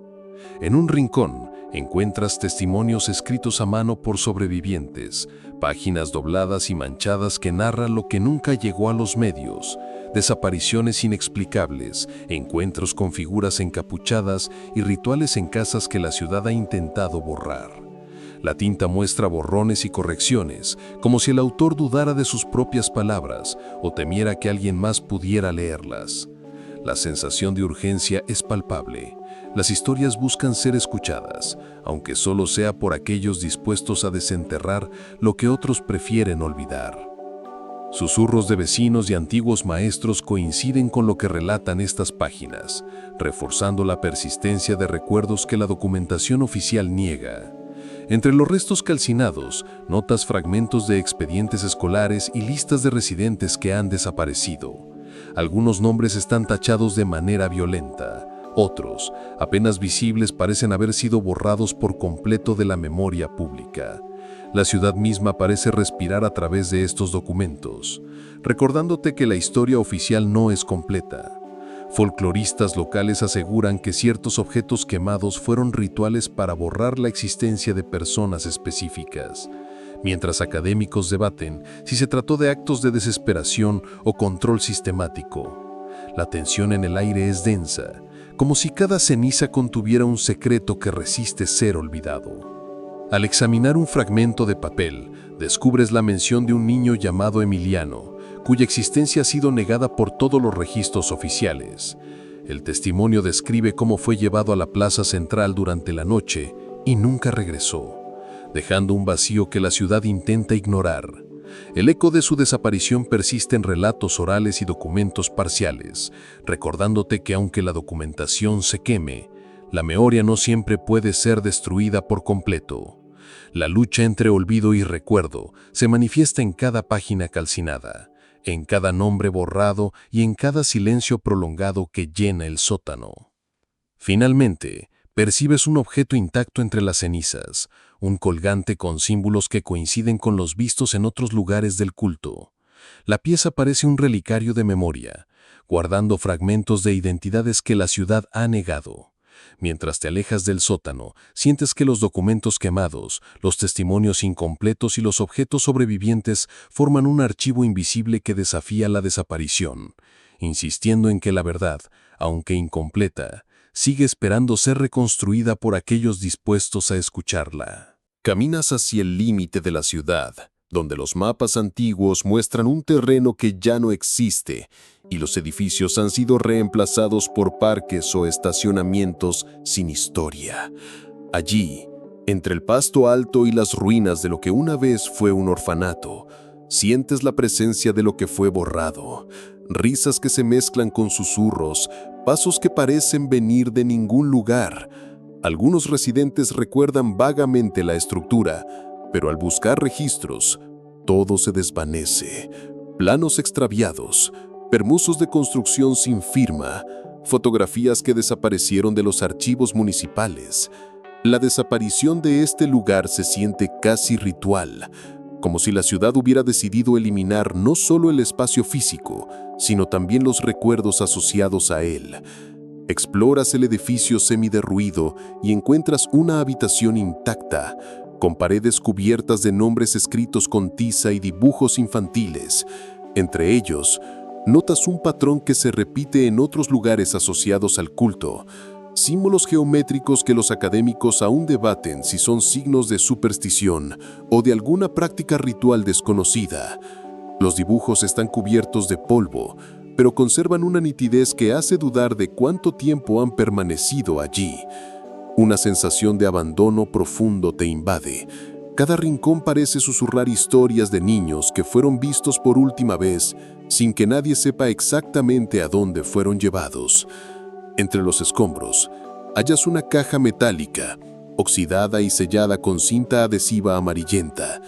En un rincón, encuentras testimonios escritos a mano por sobrevivientes, páginas dobladas y manchadas que narran lo que nunca llegó a los medios, desapariciones inexplicables, encuentros con figuras encapuchadas y rituales en casas que la ciudad ha intentado borrar. La tinta muestra borrones y correcciones, como si el autor dudara de sus propias palabras o temiera que alguien más pudiera leerlas. La sensación de urgencia es palpable. Las historias buscan ser escuchadas, aunque solo sea por aquellos dispuestos a desenterrar lo que otros prefieren olvidar. Susurros de vecinos y antiguos maestros coinciden con lo que relatan estas páginas, reforzando la persistencia de recuerdos que la documentación oficial niega. Entre los restos calcinados, notas fragmentos de expedientes escolares y listas de residentes que han desaparecido. Algunos nombres están tachados de manera violenta. Otros, apenas visibles, parecen haber sido borrados por completo de la memoria pública. La ciudad misma parece respirar a través de estos documentos, recordándote que la historia oficial no es completa. Folcloristas locales aseguran que ciertos objetos quemados fueron rituales para borrar la existencia de personas específicas, mientras académicos debaten si se trató de actos de desesperación o control sistemático. La tensión en el aire es densa, como si cada ceniza contuviera un secreto que resiste ser olvidado. Al examinar un fragmento de papel, descubres la mención de un niño llamado Emiliano, cuya existencia ha sido negada por todos los registros oficiales. El testimonio describe cómo fue llevado a la plaza central durante la noche y nunca regresó, dejando un vacío que la ciudad intenta ignorar. El eco de su desaparición persiste en relatos orales y documentos parciales, recordándote que aunque la documentación se queme, la memoria no siempre puede ser destruida por completo. La lucha entre olvido y recuerdo se manifiesta en cada página calcinada, en cada nombre borrado y en cada silencio prolongado que llena el sótano. Finalmente, percibes un objeto intacto entre las cenizas, un colgante con símbolos que coinciden con los vistos en otros lugares del culto. La pieza parece un relicario de memoria, guardando fragmentos de identidades que la ciudad ha negado. Mientras te alejas del sótano, sientes que los documentos quemados, los testimonios incompletos y los objetos sobrevivientes forman un archivo invisible que desafía la desaparición, insistiendo en que la verdad, aunque incompleta, sigue esperando ser reconstruida por aquellos dispuestos a escucharla. Caminas hacia el límite de la ciudad, donde los mapas antiguos muestran un terreno que ya no existe y los edificios han sido reemplazados por parques o estacionamientos sin historia. Allí, entre el pasto alto y las ruinas de lo que una vez fue un orfanato, sientes la presencia de lo que fue borrado, risas que se mezclan con susurros, pasos que parecen venir de ningún lugar. Algunos residentes recuerdan vagamente la estructura, pero al buscar registros, todo se desvanece. Planos extraviados, permisos de construcción sin firma, fotografías que desaparecieron de los archivos municipales. La desaparición de este lugar se siente casi ritual, como si la ciudad hubiera decidido eliminar no solo el espacio físico, sino también los recuerdos asociados a él. Exploras el edificio semiderruido y encuentras una habitación intacta, con paredes cubiertas de nombres escritos con tiza y dibujos infantiles. Entre ellos, notas un patrón que se repite en otros lugares asociados al culto, símbolos geométricos que los académicos aún debaten si son signos de superstición o de alguna práctica ritual desconocida. Los dibujos están cubiertos de polvo, pero conservan una nitidez que hace dudar de cuánto tiempo han permanecido allí. Una sensación de abandono profundo te invade. Cada rincón parece susurrar historias de niños que fueron vistos por última vez sin que nadie sepa exactamente a dónde fueron llevados. Entre los escombros, hallas una caja metálica, oxidada y sellada con cinta adhesiva amarillenta.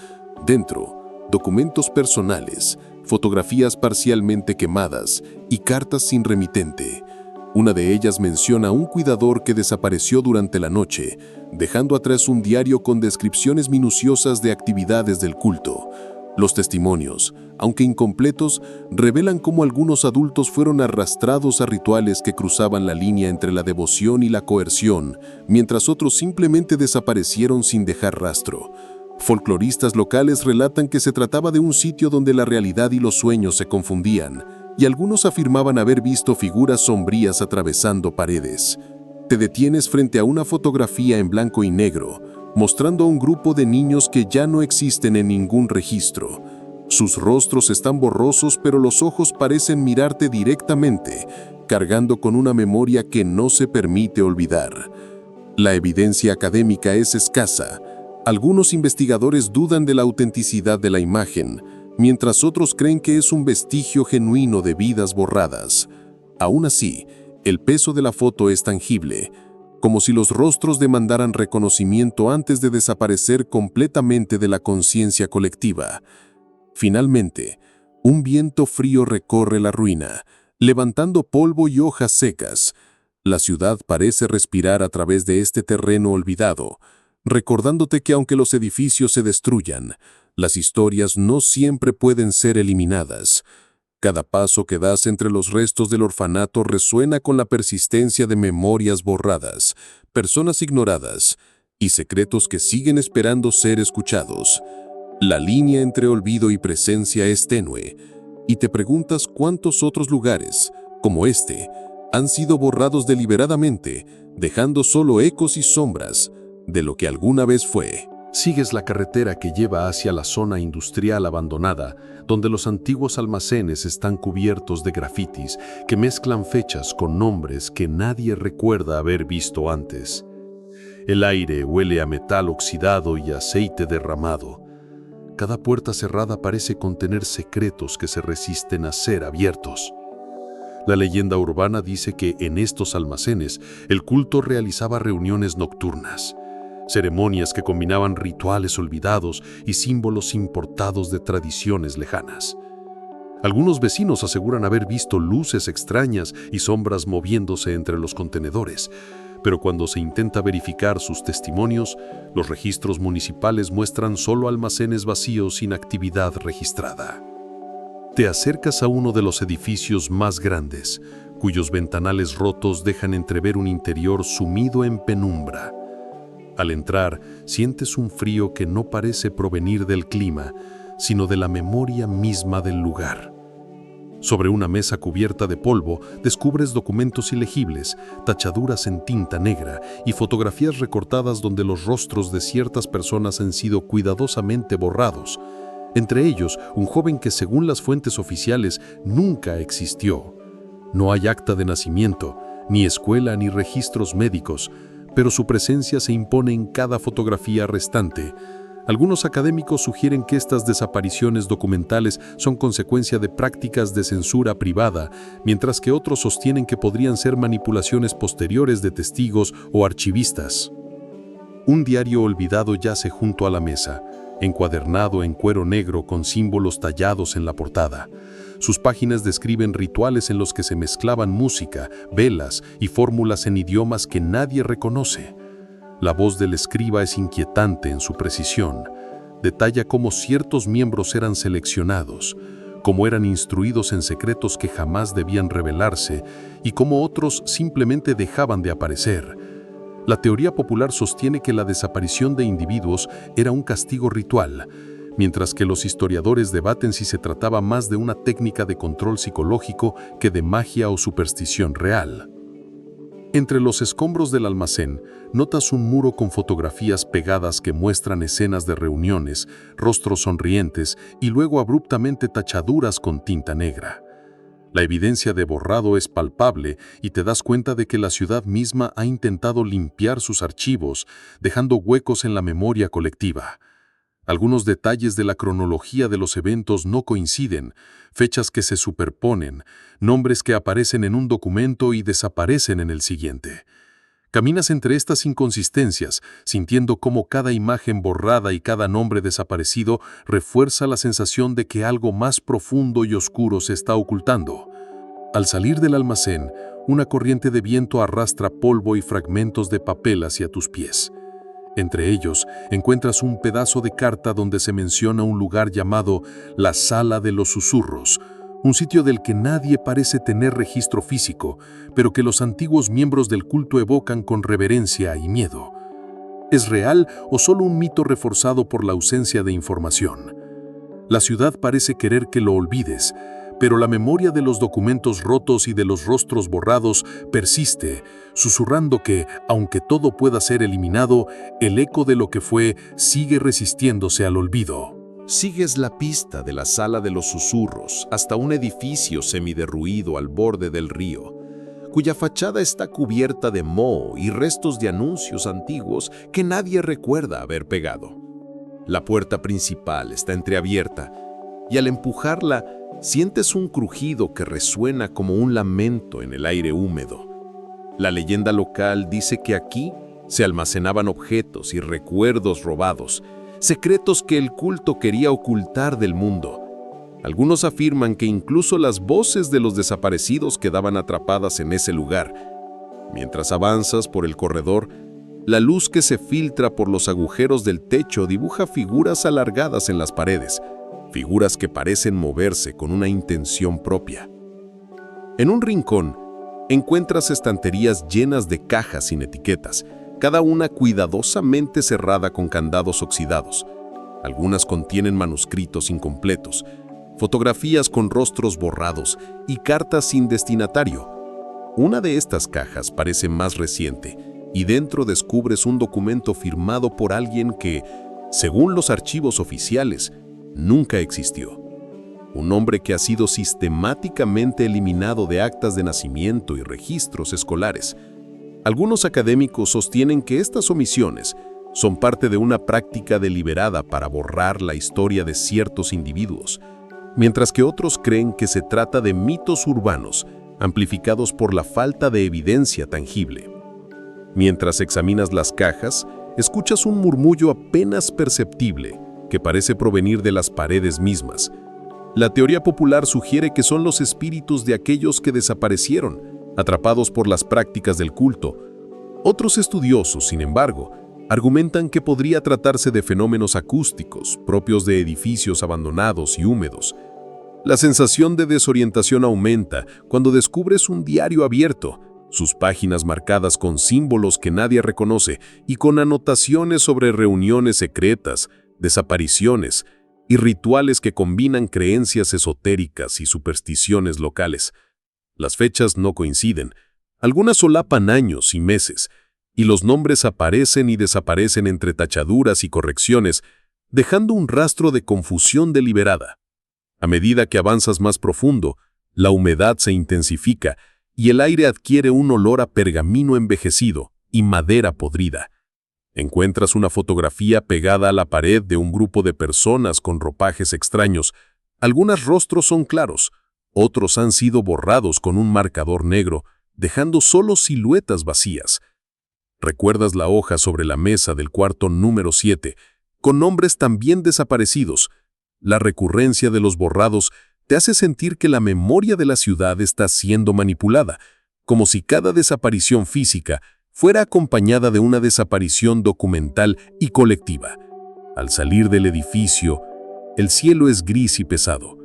Dentro, documentos personales, fotografías parcialmente quemadas y cartas sin remitente. Una de ellas menciona a un cuidador que desapareció durante la noche, dejando atrás un diario con descripciones minuciosas de actividades del culto. Los testimonios, aunque incompletos, revelan cómo algunos adultos fueron arrastrados a rituales que cruzaban la línea entre la devoción y la coerción, mientras otros simplemente desaparecieron sin dejar rastro. Folcloristas locales relatan que se trataba de un sitio donde la realidad y los sueños se confundían, y algunos afirmaban haber visto figuras sombrías atravesando paredes. Te detienes frente a una fotografía en blanco y negro, mostrando a un grupo de niños que ya no existen en ningún registro. Sus rostros están borrosos, pero los ojos parecen mirarte directamente, cargando con una memoria que no se permite olvidar. La evidencia académica es escasa. Algunos investigadores dudan de la autenticidad de la imagen, mientras otros creen que es un vestigio genuino de vidas borradas. Aún así, el peso de la foto es tangible, como si los rostros demandaran reconocimiento antes de desaparecer completamente de la conciencia colectiva. Finalmente, un viento frío recorre la ruina, levantando polvo y hojas secas. La ciudad parece respirar a través de este terreno olvidado, recordándote que aunque los edificios se destruyan, las historias no siempre pueden ser eliminadas. Cada paso que das entre los restos del orfanato resuena con la persistencia de memorias borradas, personas ignoradas y secretos que siguen esperando ser escuchados. La línea entre olvido y presencia es tenue, y te preguntas cuántos otros lugares, como este, han sido borrados deliberadamente, dejando solo ecos y sombras de lo que alguna vez fue. Sigues la carretera que lleva hacia la zona industrial abandonada, donde los antiguos almacenes están cubiertos de grafitis que mezclan fechas con nombres que nadie recuerda haber visto antes. El aire huele a metal oxidado y aceite derramado. cada puerta cerrada parece contener secretos que se resisten a ser abiertos. La leyenda urbana dice que en estos almacenes el culto realizaba reuniones nocturnas, ceremonias que combinaban rituales olvidados y símbolos importados de tradiciones lejanas. Algunos vecinos aseguran haber visto luces extrañas y sombras moviéndose entre los contenedores, pero cuando se intenta verificar sus testimonios, los registros municipales muestran solo almacenes vacíos sin actividad registrada. Te acercas a uno de los edificios más grandes, cuyos ventanales rotos dejan entrever un interior sumido en penumbra. Al entrar, sientes un frío que no parece provenir del clima, sino de la memoria misma del lugar. Sobre una mesa cubierta de polvo, descubres documentos ilegibles, tachaduras en tinta negra y fotografías recortadas donde los rostros de ciertas personas han sido cuidadosamente borrados. Entre ellos, un joven que, según las fuentes oficiales, nunca existió. No hay acta de nacimiento, ni escuela ni registros médicos, pero su presencia se impone en cada fotografía restante. Algunos académicos sugieren que estas desapariciones documentales son consecuencia de prácticas de censura privada, mientras que otros sostienen que podrían ser manipulaciones posteriores de testigos o archivistas. Un diario olvidado yace junto a la mesa, encuadernado en cuero negro con símbolos tallados en la portada. Sus páginas describen rituales en los que se mezclaban música, velas y fórmulas en idiomas que nadie reconoce. La voz del escriba es inquietante en su precisión. Detalla cómo ciertos miembros eran seleccionados, cómo eran instruidos en secretos que jamás debían revelarse y cómo otros simplemente dejaban de aparecer. La teoría popular sostiene que la desaparición de individuos era un castigo ritual, mientras que los historiadores debaten si se trataba más de una técnica de control psicológico que de magia o superstición real. Entre los escombros del almacén, notas un muro con fotografías pegadas que muestran escenas de reuniones, rostros sonrientes y luego abruptamente tachaduras con tinta negra. La evidencia de borrado es palpable y te das cuenta de que la ciudad misma ha intentado limpiar sus archivos, dejando huecos en la memoria colectiva. Algunos detalles de la cronología de los eventos no coinciden, fechas que se superponen, nombres que aparecen en un documento y desaparecen en el siguiente. Caminas entre estas inconsistencias, sintiendo cómo cada imagen borrada y cada nombre desaparecido refuerza la sensación de que algo más profundo y oscuro se está ocultando. Al salir del almacén, una corriente de viento arrastra polvo y fragmentos de papel hacia tus pies. Entre ellos, encuentras un pedazo de carta donde se menciona un lugar llamado la Sala de los Susurros, un sitio del que nadie parece tener registro físico, pero que los antiguos miembros del culto evocan con reverencia y miedo. ¿Es real o solo un mito reforzado por la ausencia de información? La ciudad parece querer que lo olvides, pero la memoria de los documentos rotos y de los rostros borrados persiste, susurrando que, aunque todo pueda ser eliminado, el eco de lo que fue sigue resistiéndose al olvido. Sigues la pista de la Sala de los Susurros hasta un edificio semiderruido al borde del río, cuya fachada está cubierta de moho y restos de anuncios antiguos que nadie recuerda haber pegado. La puerta principal está entreabierta y al empujarla sientes un crujido que resuena como un lamento en el aire húmedo. La leyenda local dice que aquí se almacenaban objetos y recuerdos robados, secretos que el culto quería ocultar del mundo. Algunos afirman que incluso las voces de los desaparecidos quedaban atrapadas en ese lugar. Mientras avanzas por el corredor, la luz que se filtra por los agujeros del techo dibuja figuras alargadas en las paredes, figuras que parecen moverse con una intención propia. En un rincón, encuentras estanterías llenas de cajas sin etiquetas, cada una cuidadosamente cerrada con candados oxidados. Algunas contienen manuscritos incompletos, fotografías con rostros borrados y cartas sin destinatario. Una de estas cajas parece más reciente y dentro descubres un documento firmado por alguien que, según los archivos oficiales, nunca existió. Un hombre que ha sido sistemáticamente eliminado de actas de nacimiento y registros escolares. Algunos académicos sostienen que estas omisiones son parte de una práctica deliberada para borrar la historia de ciertos individuos, mientras que otros creen que se trata de mitos urbanos amplificados por la falta de evidencia tangible. Mientras examinas las cajas, escuchas un murmullo apenas perceptible que parece provenir de las paredes mismas. La teoría popular sugiere que son los espíritus de aquellos que desaparecieron, atrapados por las prácticas del culto. Otros estudiosos, sin embargo, argumentan que podría tratarse de fenómenos acústicos propios de edificios abandonados y húmedos. La sensación de desorientación aumenta cuando descubres un diario abierto, sus páginas marcadas con símbolos que nadie reconoce y con anotaciones sobre reuniones secretas, desapariciones y rituales que combinan creencias esotéricas y supersticiones locales. Las fechas no coinciden, algunas solapan años y meses, y los nombres aparecen y desaparecen entre tachaduras y correcciones, dejando un rastro de confusión deliberada. A medida que avanzas más profundo, la humedad se intensifica y el aire adquiere un olor a pergamino envejecido y madera podrida. Encuentras una fotografía pegada a la pared de un grupo de personas con ropajes extraños. Algunos rostros son claros, otros han sido borrados con un marcador negro, dejando solo siluetas vacías. Recuerdas la hoja sobre la mesa del cuarto número 7, con nombres también desaparecidos. La recurrencia de los borrados te hace sentir que la memoria de la ciudad está siendo manipulada, como si cada desaparición física fuera acompañada de una desaparición documental y colectiva. Al salir del edificio, el cielo es gris y pesado.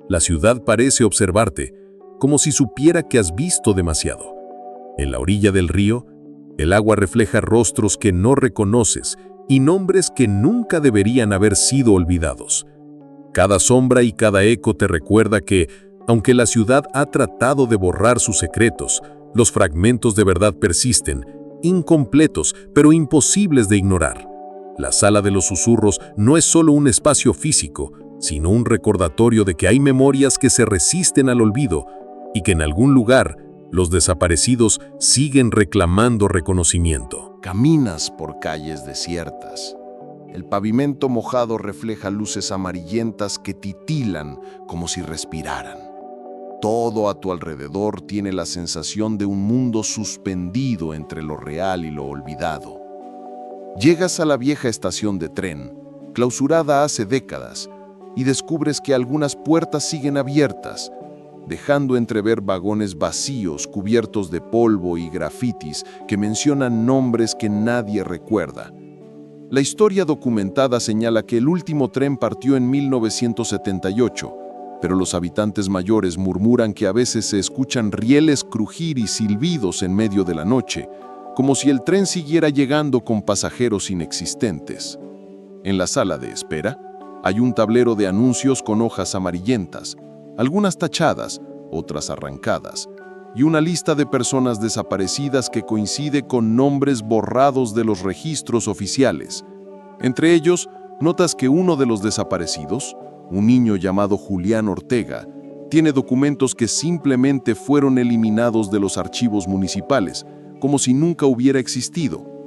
La ciudad parece observarte, como si supiera que has visto demasiado. En la orilla del río, el agua refleja rostros que no reconoces y nombres que nunca deberían haber sido olvidados. Cada sombra y cada eco te recuerda que, aunque la ciudad ha tratado de borrar sus secretos, los fragmentos de verdad persisten, incompletos pero imposibles de ignorar. La sala de los susurros no es solo un espacio físico, sino un recordatorio de que hay memorias que se resisten al olvido y que en algún lugar los desaparecidos siguen reclamando reconocimiento. Caminas por calles desiertas. El pavimento mojado refleja luces amarillentas que titilan como si respiraran. Todo a tu alrededor tiene la sensación de un mundo suspendido entre lo real y lo olvidado. Llegas a la vieja estación de tren, clausurada hace décadas, y descubres que algunas puertas siguen abiertas, dejando entrever vagones vacíos cubiertos de polvo y grafitis que mencionan nombres que nadie recuerda. La historia documentada señala que el último tren partió en 1978, pero los habitantes mayores murmuran que a veces se escuchan rieles crujir y silbidos en medio de la noche, como si el tren siguiera llegando con pasajeros inexistentes. En la sala de espera, hay un tablero de anuncios con hojas amarillentas, algunas tachadas, otras arrancadas, y una lista de personas desaparecidas que coincide con nombres borrados de los registros oficiales. Entre ellos, notas que uno de los desaparecidos, un niño llamado Julián Ortega, tiene documentos que simplemente fueron eliminados de los archivos municipales, como si nunca hubiera existido.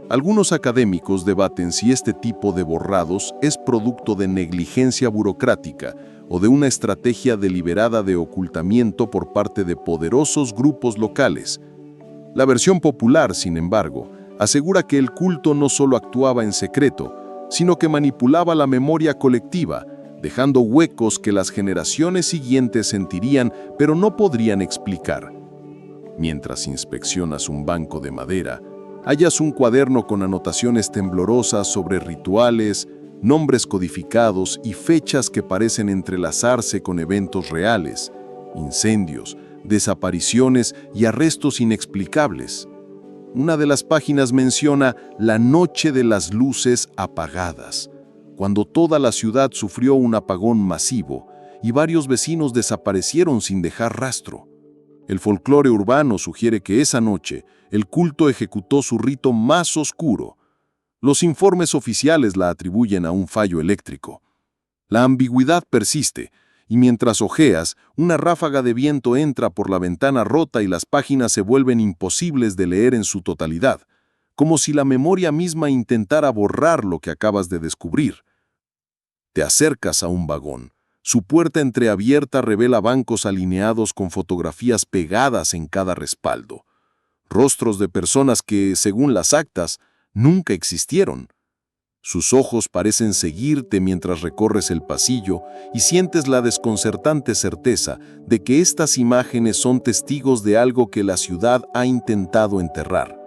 Algunos académicos debaten si este tipo de borrados es producto de negligencia burocrática o de una estrategia deliberada de ocultamiento por parte de poderosos grupos locales. La versión popular, sin embargo, asegura que el culto no solo actuaba en secreto, sino que manipulaba la memoria colectiva, dejando huecos que las generaciones siguientes sentirían pero no podrían explicar. Mientras inspeccionas un banco de madera, hallas un cuaderno con anotaciones temblorosas sobre rituales, nombres codificados y fechas que parecen entrelazarse con eventos reales, incendios, desapariciones y arrestos inexplicables. Una de las páginas menciona la noche de las luces apagadas, cuando toda la ciudad sufrió un apagón masivo y varios vecinos desaparecieron sin dejar rastro. El folclore urbano sugiere que esa noche el culto ejecutó su rito más oscuro. Los informes oficiales la atribuyen a un fallo eléctrico. La ambigüedad persiste, y mientras hojeas, una ráfaga de viento entra por la ventana rota y las páginas se vuelven imposibles de leer en su totalidad, como si la memoria misma intentara borrar lo que acabas de descubrir. Te acercas a un vagón. Su puerta entreabierta revela bancos alineados con fotografías pegadas en cada respaldo. Rostros de personas que, según las actas, nunca existieron. Sus ojos parecen seguirte mientras recorres el pasillo y sientes la desconcertante certeza de que estas imágenes son testigos de algo que la ciudad ha intentado enterrar.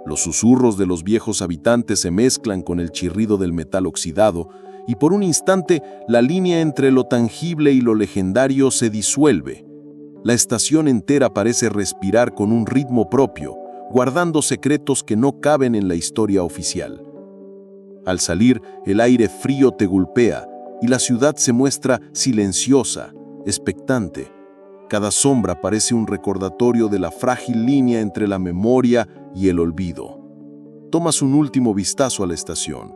Los susurros de los viejos habitantes se mezclan con el chirrido del metal oxidado y por un instante la línea entre lo tangible y lo legendario se disuelve. La estación entera parece respirar con un ritmo propio, guardando secretos que no caben en la historia oficial. Al salir, el aire frío te golpea y la ciudad se muestra silenciosa, expectante. Cada sombra parece un recordatorio de la frágil línea entre la memoria y el olvido. Tomas un último vistazo a la estación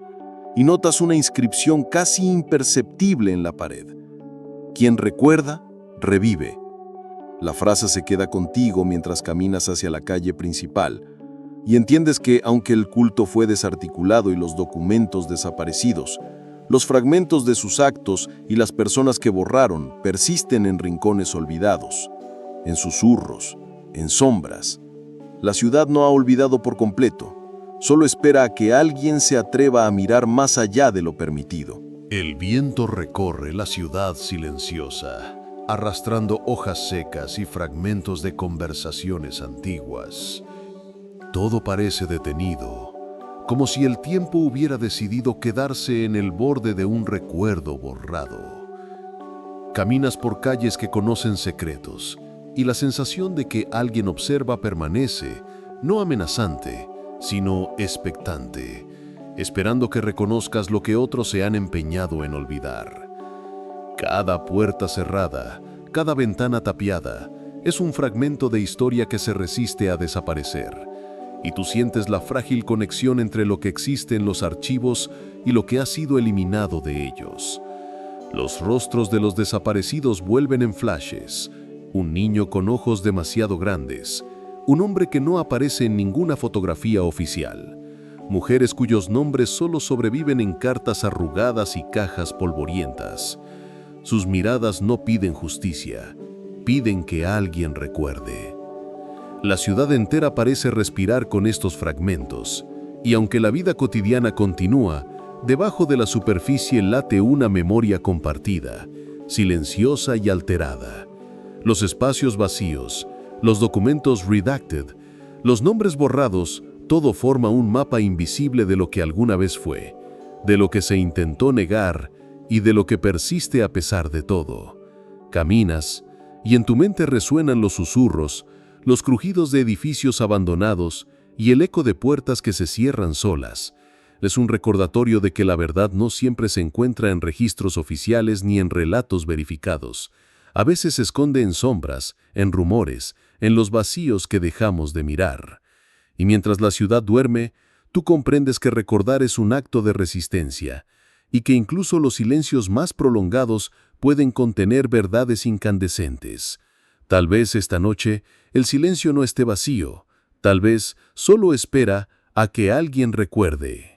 y notas una inscripción casi imperceptible en la pared. Quien recuerda, revive. La frase se queda contigo mientras caminas hacia la calle principal y entiendes que, aunque el culto fue desarticulado y los documentos desaparecidos, los fragmentos de sus actos y las personas que borraron persisten en rincones olvidados, en susurros, en sombras. La ciudad no ha olvidado por completo, solo espera a que alguien se atreva a mirar más allá de lo permitido. El viento recorre la ciudad silenciosa, arrastrando hojas secas y fragmentos de conversaciones antiguas. Todo parece detenido, como si el tiempo hubiera decidido quedarse en el borde de un recuerdo borrado. Caminas por calles que conocen secretos, y la sensación de que alguien observa permanece, no amenazante, sino expectante, esperando que reconozcas lo que otros se han empeñado en olvidar. Cada puerta cerrada, cada ventana tapiada, es un fragmento de historia que se resiste a desaparecer. Y tú sientes la frágil conexión entre lo que existe en los archivos y lo que ha sido eliminado de ellos. Los rostros de los desaparecidos vuelven en flashes. Un niño con ojos demasiado grandes. Un hombre que no aparece en ninguna fotografía oficial. Mujeres cuyos nombres solo sobreviven en cartas arrugadas y cajas polvorientas. Sus miradas no piden justicia, piden que alguien recuerde. La ciudad entera parece respirar con estos fragmentos, y aunque la vida cotidiana continúa, debajo de la superficie late una memoria compartida, silenciosa y alterada. Los espacios vacíos, los documentos redacted, los nombres borrados, todo forma un mapa invisible de lo que alguna vez fue, de lo que se intentó negar y de lo que persiste a pesar de todo. Caminas, y en tu mente resuenan los susurros, los crujidos de edificios abandonados y el eco de puertas que se cierran solas. Es un recordatorio de que la verdad no siempre se encuentra en registros oficiales ni en relatos verificados. A veces se esconde en sombras, en rumores, en los vacíos que dejamos de mirar. Y mientras la ciudad duerme, tú comprendes que recordar es un acto de resistencia, y que incluso los silencios más prolongados pueden contener verdades incandescentes. Tal vez esta noche el silencio no esté vacío, tal vez solo espera a que alguien recuerde.